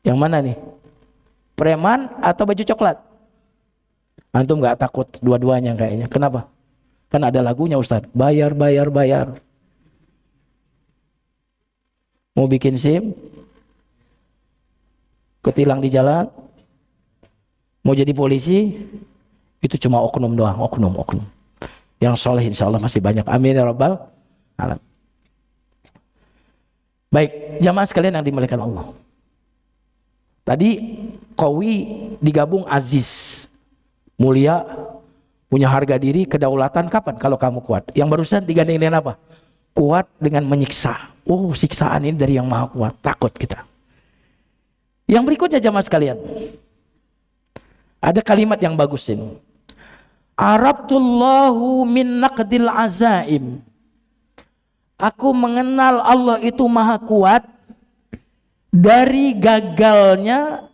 Yang mana nih? Preman atau baju coklat? Antum nggak takut dua-duanya kayaknya. Kenapa? Kan ada lagunya Ustaz. Bayar, bayar, bayar. Mau bikin SIM, ketilang di jalan, mau jadi polisi, itu cuma oknum doang, oknum. Yang soleh insya Allah masih banyak. Amin ya rabbal alamin. Baik, jamaah sekalian yang dimuliakan Allah. Tadi qawi digabung aziz, mulia, punya harga diri, kedaulatan. Kapan? Kalau kamu kuat. Yang barusan digandeng dengan apa? Kuat dengan menyiksa. Oh, siksaan ini dari yang maha kuat. Takut kita. Yang berikutnya jamaah sekalian, ada kalimat yang bagus ini. Arabtullahu min naqdil azaim. Aku mengenal Allah itu maha kuat dari gagalnya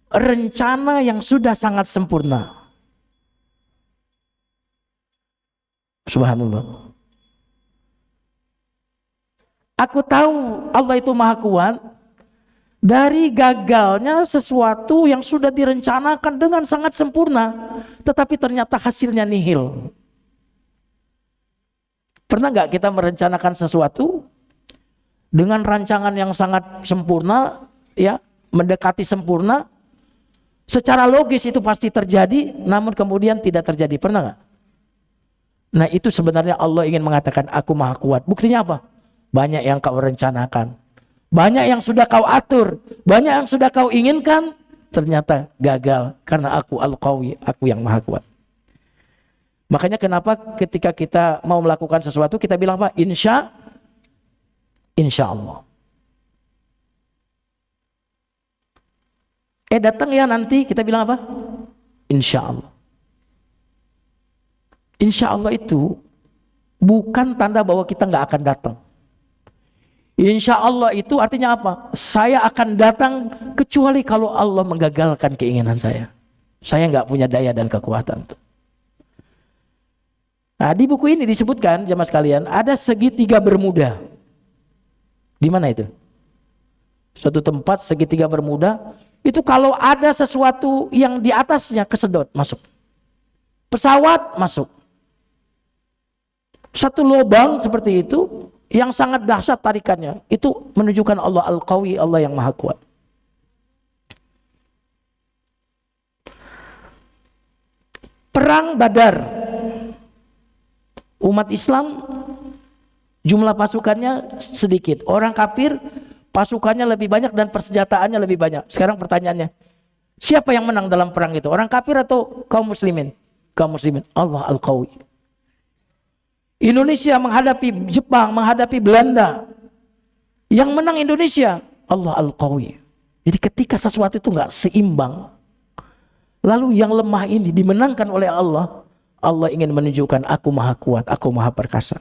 rencana yang sudah sangat sempurna. Subhanallah. Aku tahu Allah itu maha kuat dari gagalnya sesuatu yang sudah direncanakan dengan sangat sempurna, tetapi ternyata hasilnya nihil. Pernah gak kita merencanakan sesuatu dengan rancangan yang sangat sempurna, ya, mendekati sempurna, secara logis itu pasti terjadi, namun kemudian tidak terjadi. Pernah gak? Nah, itu sebenarnya Allah ingin mengatakan aku maha kuat. Buktinya apa? Banyak yang kau rencanakan, banyak yang sudah kau atur, banyak yang sudah kau inginkan, ternyata gagal karena aku Al-Qawi, aku yang maha kuat. Makanya kenapa ketika kita mau melakukan sesuatu kita bilang apa? Insya Allah. Datang ya nanti, kita bilang apa? Insya Allah. Insya Allah itu bukan tanda bahwa kita nggak akan datang. Insya Allah itu artinya apa? Saya akan datang kecuali kalau Allah menggagalkan keinginan saya. Saya nggak punya daya dan kekuatan. Nah, di buku ini disebutkan jemaah sekalian ada segitiga bermuda. Di mana itu? Suatu tempat segitiga bermuda. Itu kalau ada sesuatu yang di atasnya kesedot masuk. Pesawat masuk. Satu lubang seperti itu yang sangat dahsyat tarikannya, itu menunjukkan Allah Al-Qawi, Allah yang maha kuat. Perang Badar, umat Islam jumlah pasukannya sedikit, orang kafir pasukannya lebih banyak dan persenjataannya lebih banyak. Sekarang pertanyaannya, siapa yang menang dalam perang itu? Orang kafir atau kaum muslimin? Kaum muslimin. Allah Al-Qawi. Indonesia menghadapi Jepang, menghadapi Belanda. Yang menang Indonesia, Allah Al-Qawi. Jadi ketika sesuatu itu nggak seimbang, lalu yang lemah ini dimenangkan oleh Allah, Allah ingin menunjukkan aku maha kuat, aku maha perkasa.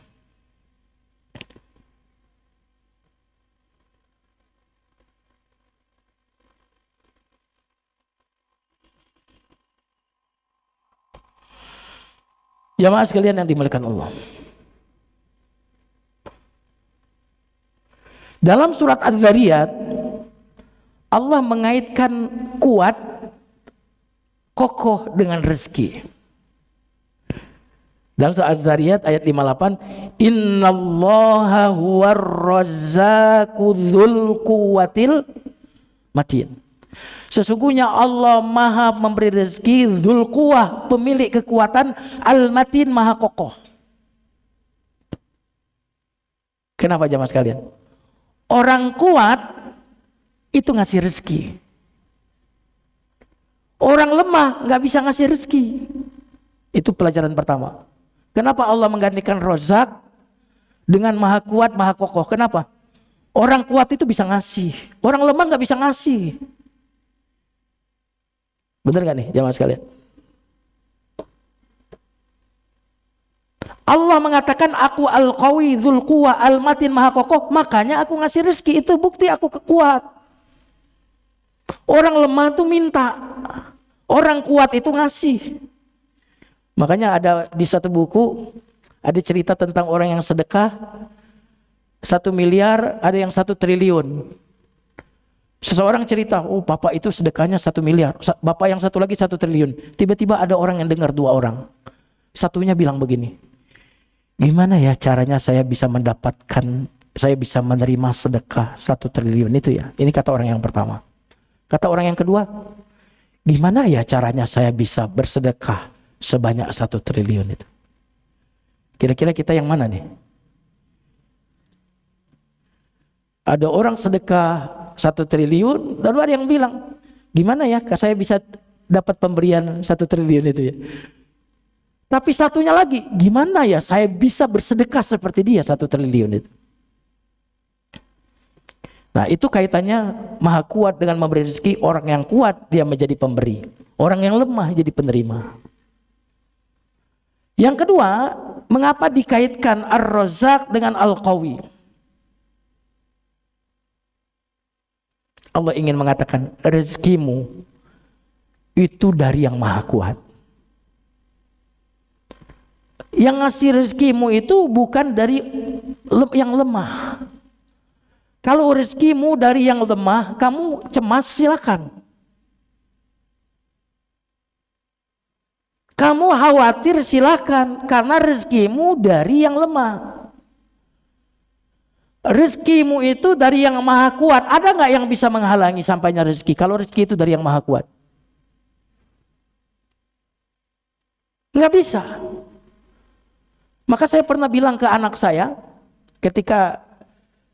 Jamaah sekalian yang dimuliakan Allah. Dalam surat Az-Zariyat, Allah mengaitkan kuat, kokoh dengan rezeki. Dalam surat Az-Zariyat ayat 58, Innallaha huwar razzaqu dzul quwwatil matin. Sesungguhnya Allah maha memberi rezeki, dzul quwwah, pemilik kekuatan, al-matin, maha kokoh. Kenapa jamaah sekalian? Orang kuat itu ngasih rezeki. Orang lemah nggak bisa ngasih rezeki. Itu pelajaran pertama. Kenapa Allah menggantikan Razak dengan Maha Kuat, Maha Kokoh? Kenapa? Orang kuat itu bisa ngasih, orang lemah nggak bisa ngasih. Bener nggak nih jamaah sekalian? Allah mengatakan aku al-qawi dzul quwa al-matin maha kokoh, makanya aku ngasih rezeki. Itu bukti aku kuat. Orang lemah itu minta, orang kuat itu ngasih. Makanya ada di satu buku ada cerita tentang orang yang sedekah 1 miliar, ada yang 1 triliun. Seseorang cerita, oh bapak itu sedekahnya 1 miliar, bapak yang satu lagi 1 triliun. Tiba-tiba ada orang yang dengar, 2 orang. Satunya bilang begini, gimana ya caranya saya bisa mendapatkan, saya bisa menerima sedekah 1 triliun itu ya. Ini kata orang yang pertama. Kata orang yang kedua, gimana ya caranya saya bisa bersedekah sebanyak 1 triliun itu. Kira-kira kita yang mana nih? Ada orang sedekah 1 triliun, lalu ada yang bilang, gimana ya saya bisa dapat pemberian 1 triliun itu ya. Tapi satunya lagi, gimana ya saya bisa bersedekah seperti dia 1 triliun itu. Nah itu kaitannya Maha Kuat dengan memberi rezeki. Orang yang kuat dia menjadi pemberi, orang yang lemah jadi penerima. Yang kedua, mengapa dikaitkan Ar-Razzaq dengan Al-Qawi? Allah ingin mengatakan rezekimu itu dari yang Maha Kuat. Yang ngasih rezekimu itu bukan dari yang lemah. Kalau rezekimu dari yang lemah, kamu cemas silakan. Kamu khawatir silakan, karena rezekimu dari yang lemah. Rezekimu itu dari yang Maha Kuat. Ada nggak yang bisa menghalangi sampainya rezeki? Kalau rezeki itu dari yang Maha Kuat, nggak bisa. Maka saya pernah bilang ke anak saya ketika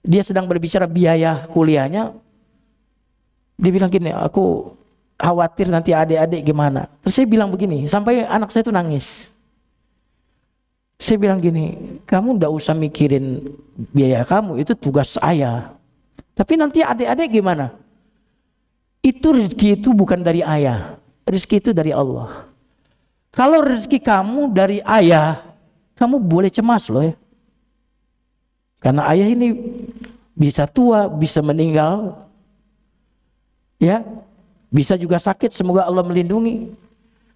dia sedang berbicara biaya kuliahnya, dia bilang gini, aku khawatir nanti adik-adik gimana. Terus saya bilang begini, sampai anak saya itu nangis. Saya bilang gini, kamu nggak usah mikirin biaya kamu, itu tugas ayah. Tapi nanti adik-adik gimana? Itu rezeki itu bukan dari ayah, rezeki itu dari Allah. Kalau rezeki kamu dari ayah, kamu boleh cemas loh ya. Karena ayah ini bisa tua, bisa meninggal, ya, bisa juga sakit. Semoga Allah melindungi.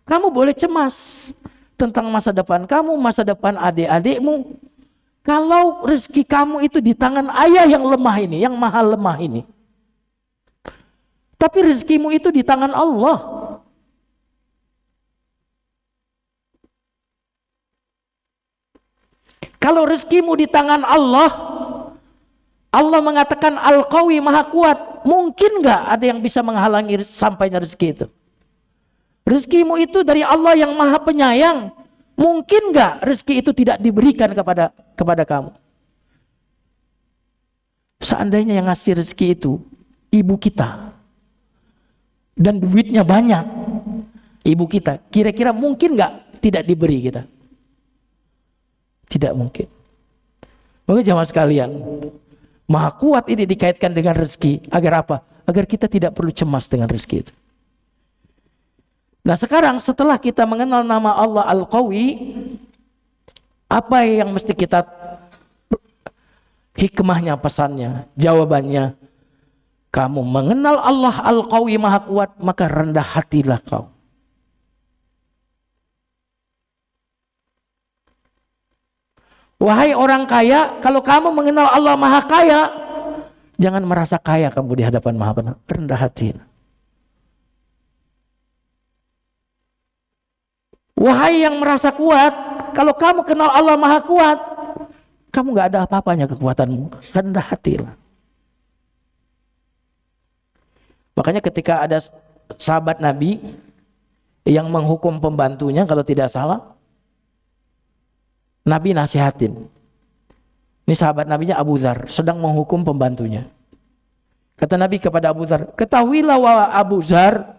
Kamu boleh cemas tentang masa depan kamu, masa depan adik-adikmu. Kalau rezeki kamu itu di tangan ayah yang lemah ini, yang maha lemah ini. Tapi rezekimu itu di tangan Allah. Kalau rezekimu di tangan Allah, Allah mengatakan Al-Qawi Maha Kuat. Mungkin nggak ada yang bisa menghalangi sampainya rezeki itu? Rezekimu itu dari Allah yang Maha Penyayang. Mungkin nggak rezeki itu tidak diberikan kepada kamu? Seandainya yang ngasih rezeki itu ibu kita dan duitnya banyak, ibu kita, kira-kira mungkin nggak tidak diberi kita? Tidak mungkin. Maka jamaah sekalian, Maha Kuat ini dikaitkan dengan rezeki agar apa? Agar kita tidak perlu cemas dengan rezeki itu. Nah sekarang setelah kita mengenal nama Allah Al-Qawi, apa yang mesti kita hikmahnya, pesannya, jawabannya? Kamu mengenal Allah Al-Qawi Maha Kuat, maka rendah hatilah kau. Wahai orang kaya, kalau kamu mengenal Allah Maha Kaya, jangan merasa kaya kamu di hadapan Maha Benar. Rendah hati. Wahai yang merasa kuat, kalau kamu kenal Allah Maha Kuat, kamu gak ada apa-apanya kekuatanmu. Rendah hatilah. Makanya ketika ada sahabat Nabi yang menghukum pembantunya kalau tidak salah, Nabi nasihatin. Ini sahabat Nabinya Abu Dzar sedang menghukum pembantunya. Kata Nabi kepada Abu Dzar, ketahuilah wahai Abu Dzar,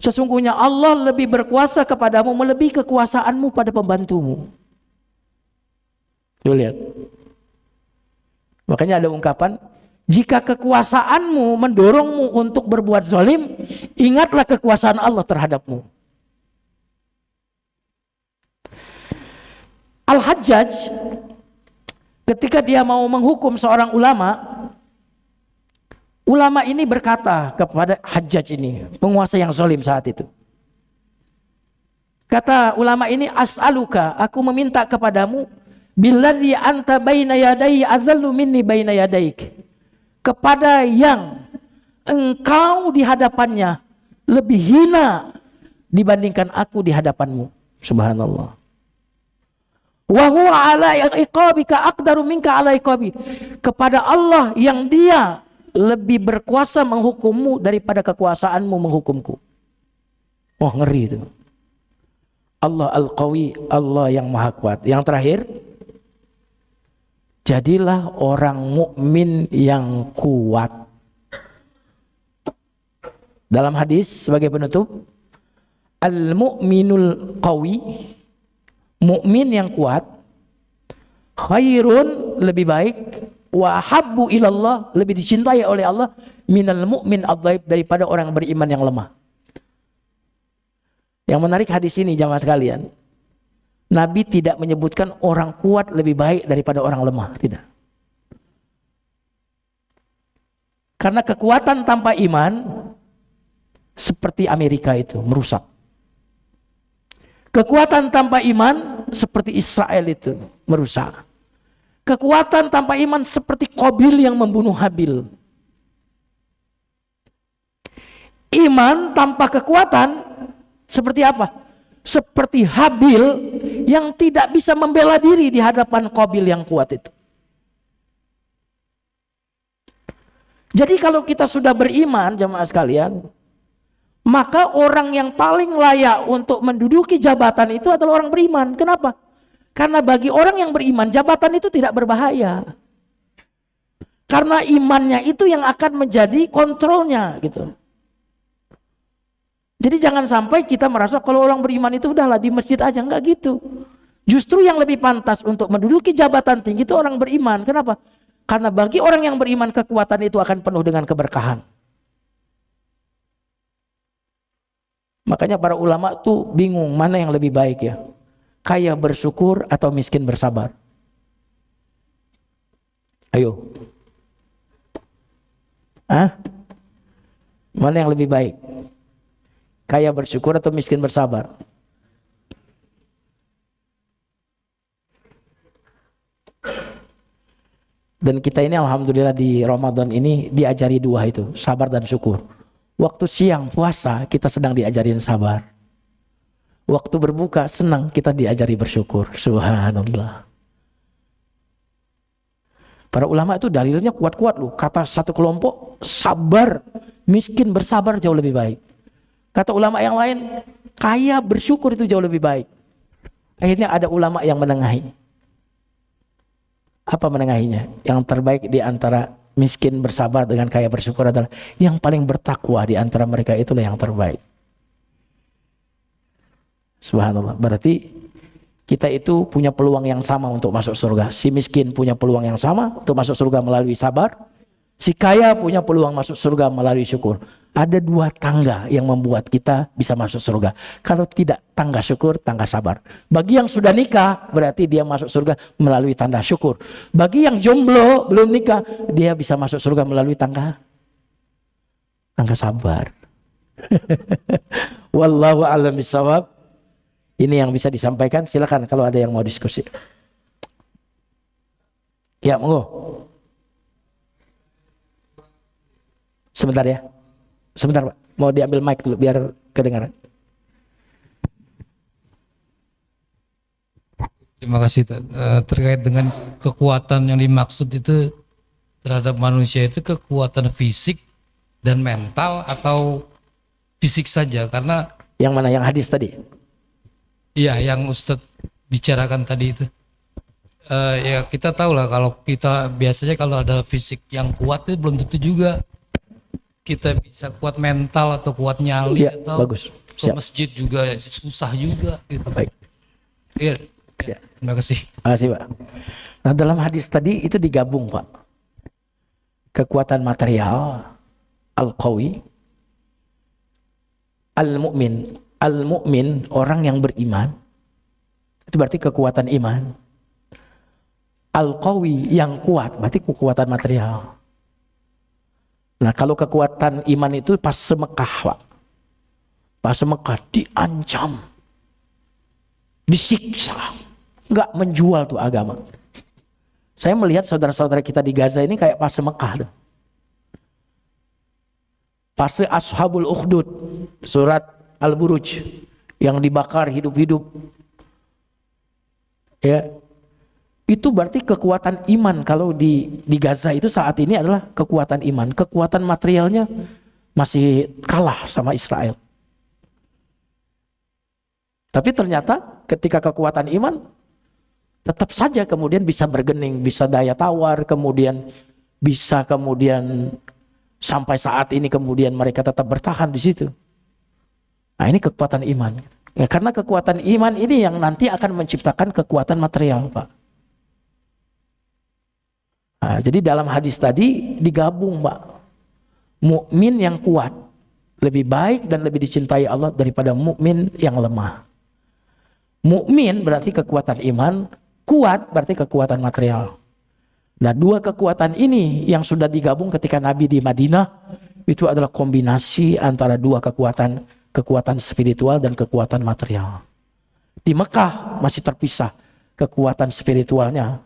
Sesungguhnya Allah lebih berkuasa kepadamu melebihi kekuasaanmu pada pembantumu. Tuh lihat. Makanya ada ungkapan, jika kekuasaanmu mendorongmu untuk berbuat zalim, ingatlah kekuasaan Allah terhadapmu. Al-Hajjaj ketika dia mau menghukum seorang ulama ini berkata kepada Hajjaj ini, penguasa yang zalim saat itu. Kata ulama ini, as'aluka, aku meminta kepadamu, billadzi anta baina yadai azallu minni baina yadaik, kepada yang engkau di hadapannya lebih hina dibandingkan aku di hadapanmu. Subhanallah. Wa huwa ala iqabika aqdaru minka ala iqabi, kepada Allah yang dia lebih berkuasa menghukummu daripada kekuasaanmu menghukumku. Wah, ngeri itu. Allah Al-Qawi, Allah yang Maha Kuat. Yang terakhir, jadilah orang mukmin yang kuat. Dalam hadis sebagai penutup, al-mu'minul qawi, mukmin yang kuat, khairun, lebih baik, wa habbu ilallah, lebih dicintai oleh Allah, minal mu'min adzaib, daripada orang beriman yang lemah. Yang menarik hadis ini jamaah sekalian, Nabi tidak menyebutkan orang kuat lebih baik daripada orang lemah, tidak. Karena kekuatan tanpa iman seperti Amerika itu merusak. Kekuatan tanpa iman seperti Israel itu merusak. Kekuatan tanpa iman seperti Qabil yang membunuh Habil. Iman tanpa kekuatan seperti apa? Seperti Habil yang tidak bisa membela diri di hadapan Qabil yang kuat itu. Jadi kalau kita sudah beriman jamaah sekalian, maka orang yang paling layak untuk menduduki jabatan itu adalah orang beriman. Kenapa? Karena bagi orang yang beriman, jabatan itu tidak berbahaya. Karena imannya itu yang akan menjadi kontrolnya gitu. Jadi jangan sampai kita merasa kalau orang beriman itu udahlah di masjid aja, enggak gitu. Justru yang lebih pantas untuk menduduki jabatan tinggi itu orang beriman. Kenapa? Karena bagi orang yang beriman, kekuatan itu akan penuh dengan keberkahan. Makanya para ulama tuh bingung mana yang lebih baik ya, kaya bersyukur atau miskin bersabar. Ayo, mana yang lebih baik, kaya bersyukur atau miskin bersabar? Dan kita ini alhamdulillah di Ramadan ini diajari dua itu, sabar dan syukur. Waktu siang puasa kita sedang diajarin sabar. Waktu berbuka senang kita diajari bersyukur. Subhanallah. Para ulama itu dalilnya kuat-kuat loh. Kata satu kelompok, sabar, miskin bersabar jauh lebih baik. Kata ulama yang lain, kaya bersyukur itu jauh lebih baik. Akhirnya ada ulama yang menengahi. Apa menengahinya? Yang terbaik di antara miskin bersabar dengan kaya bersyukur adalah yang paling bertakwa di antara mereka, itulah yang terbaik. Subhanallah. Berarti kita itu punya peluang yang sama untuk masuk surga. Si miskin punya peluang yang sama untuk masuk surga melalui sabar. Si kaya punya peluang masuk surga melalui syukur. Ada dua tangga yang membuat kita bisa masuk surga. Kalau tidak tangga syukur, tangga sabar. Bagi yang sudah nikah, berarti dia masuk surga melalui tanda syukur. Bagi yang jomblo, belum nikah, dia bisa masuk surga melalui tangga sabar. Wallahu a'lam bishawab. Ini yang bisa disampaikan. Silakan kalau ada yang mau diskusi. Ya, monggo. Sebentar ya. Sebentar Pak. Mau diambil mic dulu biar kedengaran. Terima kasih. Terkait dengan kekuatan yang dimaksud itu terhadap manusia itu kekuatan fisik dan mental atau fisik saja? Karena yang mana, yang hadis tadi? Iya, yang Ustadz bicarakan tadi itu. Ya kita tahu lah kalau kita biasanya kalau ada fisik yang kuat itu belum tentu juga kita bisa kuat mental atau kuat nyali Ya, atau bagus. ke Siap. masjid juga susah juga gitu. Baik. Iya. Ya. Terima kasih. Makasih, Pak. Nah, dalam hadis tadi itu digabung, Pak. Kekuatan material, al-qawi, al-mu'min. Al-mu'min, orang yang beriman. Itu berarti kekuatan iman. Al-qawi, yang kuat, berarti kekuatan material. Nah, kalau kekuatan iman itu pas Mekah, Pak. Pas Mekah diancam, disiksa, nggak menjual tuh agama. Saya melihat saudara-saudara kita di Gaza ini kayak pas Mekah tuh. Pas Ashabul Ukhdud, surat Al-Buruj, yang dibakar hidup-hidup. Ya, itu berarti kekuatan iman. Kalau di Gaza itu saat ini adalah kekuatan iman. Kekuatan materialnya masih kalah sama Israel. Tapi ternyata ketika kekuatan iman tetap saja kemudian bisa bergening, bisa daya tawar, kemudian bisa kemudian sampai saat ini kemudian mereka tetap bertahan di situ. Nah, ini kekuatan iman. Ya, karena kekuatan iman ini yang nanti akan menciptakan kekuatan material, Pak. Nah, jadi dalam hadis tadi digabung, Pak. Mukmin yang kuat lebih baik dan lebih dicintai Allah daripada mukmin yang lemah. Mukmin berarti kekuatan iman, kuat berarti kekuatan material. Nah, dua kekuatan ini yang sudah digabung ketika Nabi di Madinah itu adalah kombinasi antara dua kekuatan spiritual dan kekuatan material. Di Mekah masih terpisah, kekuatan spiritualnya,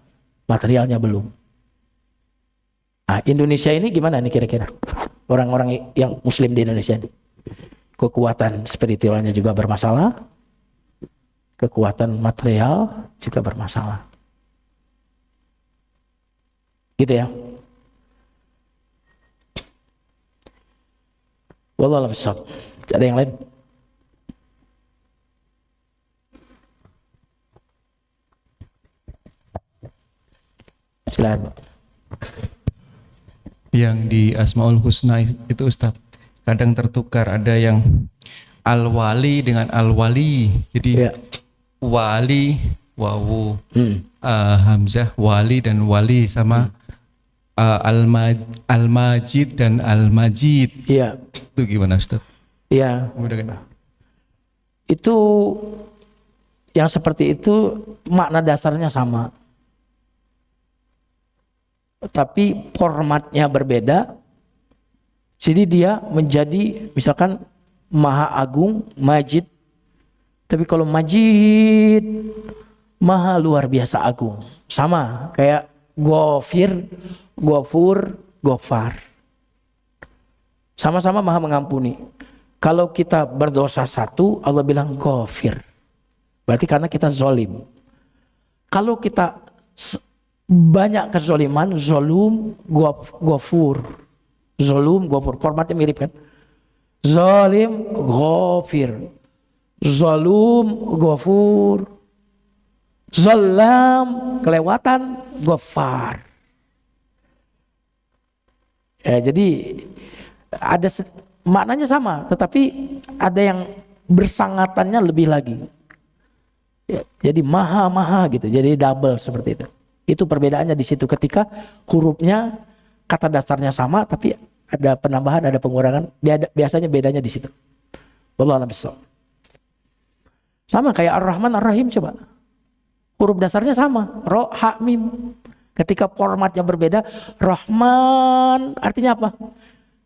materialnya belum. Nah, Indonesia ini gimana nih kira-kira? Orang-orang yang muslim di Indonesia ini. Kekuatan spiritualnya juga bermasalah, kekuatan material juga bermasalah. Gitu ya. Wallahu a'lam bishawab. Ada yang lain? Silakan, Pak. Yang di Asmaul Husna itu Ustadz kadang tertukar, ada yang al-wali dengan al-wali, jadi Ya. wali wawu hamzah wali dan wali sama al-majid dan al-majid. Iya. Itu gimana Ustadz? Iya. Mudah kan? Itu yang seperti itu makna dasarnya sama. Tapi formatnya berbeda. Jadi dia menjadi misalkan Maha Agung, Majid. Tapi kalau Majid, Maha luar biasa agung. Sama kayak Ghafir, Ghafur, Ghafar. Sama-sama Maha mengampuni. Kalau kita berdosa satu, Allah bilang Ghafir. Berarti karena kita zolim. Kalau kita banyak kezoliman, zolum, Ghafur. Zolum, Ghafur. Formatnya mirip kan? Zolim, Ghafir. Zolum, Ghafur. Zolam, kelewatan, Ghafar. Ya, jadi ada maknanya sama, tetapi ada yang bersangatannya lebih lagi. Ya, jadi maha gitu, jadi double seperti itu. Itu perbedaannya di situ ketika hurufnya kata dasarnya sama, tapi ada penambahan, ada pengurangan. Biasanya bedanya di situ. Wallahu a'lam bishawab. Sama kayak Ar-Rahman Ar-Rahim, coba. Huruf dasarnya sama, ro, ha, mim. Ketika formatnya berbeda, Rahman artinya apa?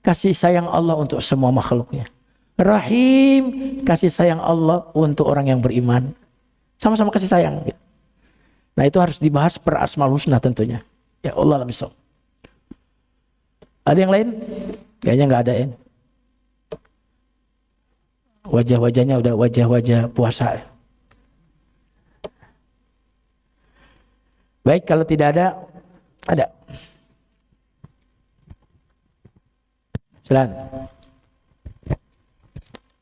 Kasih sayang Allah untuk semua makhluknya. Rahim, kasih sayang Allah untuk orang yang beriman. Sama-sama kasih sayang. Nah, itu harus dibahas per Asmaul Husna tentunya. Ya Allah a'lam bishawab. Ada yang lain? Kayaknya nggak ada ya. Wajah-wajahnya udah wajah-wajah puasa. Baik, kalau tidak ada. Silakan.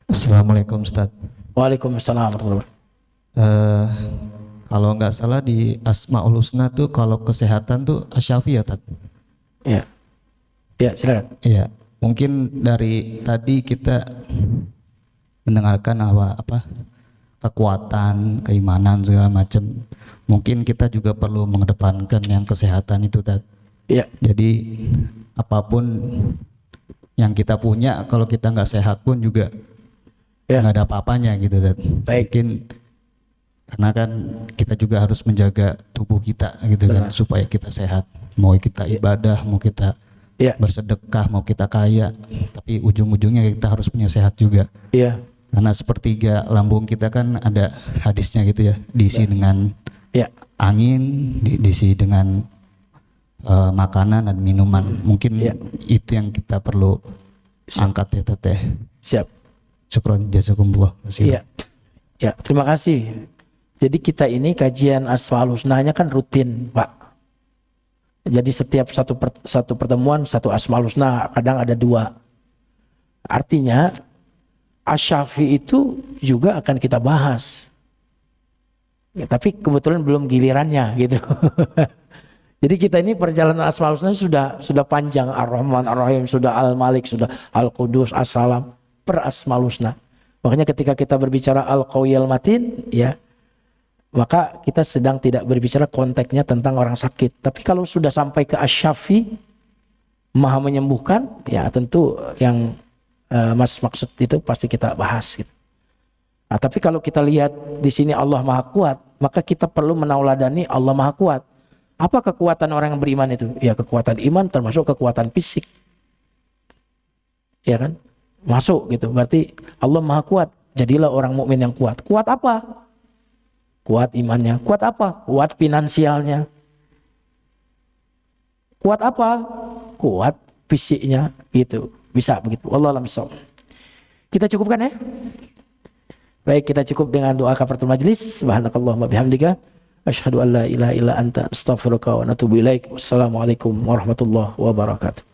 Assalamualaikum Ustadz. Waalaikumsalam warahmatullahi wabarakatuh. Kalau nggak salah di Asmaul Husna tuh kalau kesehatan tuh asyafi ya Ustadz? Ya. Ya, silakan. Iya. mungkin dari tadi kita mendengarkan apa kekuatan, keimanan segala macam. Mungkin kita juga perlu mengedepankan yang kesehatan itu, Tat. Ya. Jadi apapun yang kita punya, kalau kita nggak sehat pun juga nggak ada apa-apanya gitu, Tat. Baik. Mungkin karena kan kita juga harus menjaga tubuh kita gitu kan, supaya kita sehat. Mau kita ibadah, mau kita bersedekah, mau kita kaya, tapi ujung-ujungnya kita harus punya sehat juga. Iya. Karena sepertiga lambung kita kan ada hadisnya gitu ya, diisi dengan angin, diisi dengan makanan dan minuman. Mungkin itu yang kita perlu angkat ya, Teteh. Siap. Syukron jazakumullah. Iya. Ya, terima kasih. Jadi kita ini kajian Asmaul Husnanya kan rutin, Pak. Jadi setiap satu pertemuan satu Asmaul Husna, kadang ada 2. Artinya Asy-Syafi itu juga akan kita bahas. Ya, tapi kebetulan belum gilirannya gitu. Jadi kita ini perjalanan Asmaul Husna sudah panjang. Ar-Rahman, Ar-Rahim, sudah Al-Malik, sudah Al-Qudus, As-Salam, per Asmaul Husna. Makanya ketika kita berbicara Al-Qawiyal Matin, ya, maka kita sedang tidak berbicara konteksnya tentang orang sakit. Tapi kalau sudah sampai ke Asy-Syafi, Maha menyembuhkan, ya tentu yang Mas maksud itu pasti kita bahas gitu. Nah, tapi kalau kita lihat di sini Allah Maha Kuat, maka kita perlu menauladani Allah Maha Kuat. Apa kekuatan orang yang beriman itu? Ya, kekuatan iman termasuk kekuatan fisik. Ya kan? Masuk gitu. Berarti Allah Maha Kuat. Jadilah orang mukmin yang kuat. Kuat apa? Kuat imannya. Kuat apa? Kuat finansialnya. Kuat apa? Kuat fisiknya gitu. Bisa begitu. Wallahu a'lam bishawab. Kita cukupkan ya? Baik, kita cukup dengan doa kafaratul majlis. Subhanakallahumma bihamdika asyhadu an la ilaha illa anta astaghfiruka wa atubu ilaik. Wassalamualaikum warahmatullahi wabarakatuh.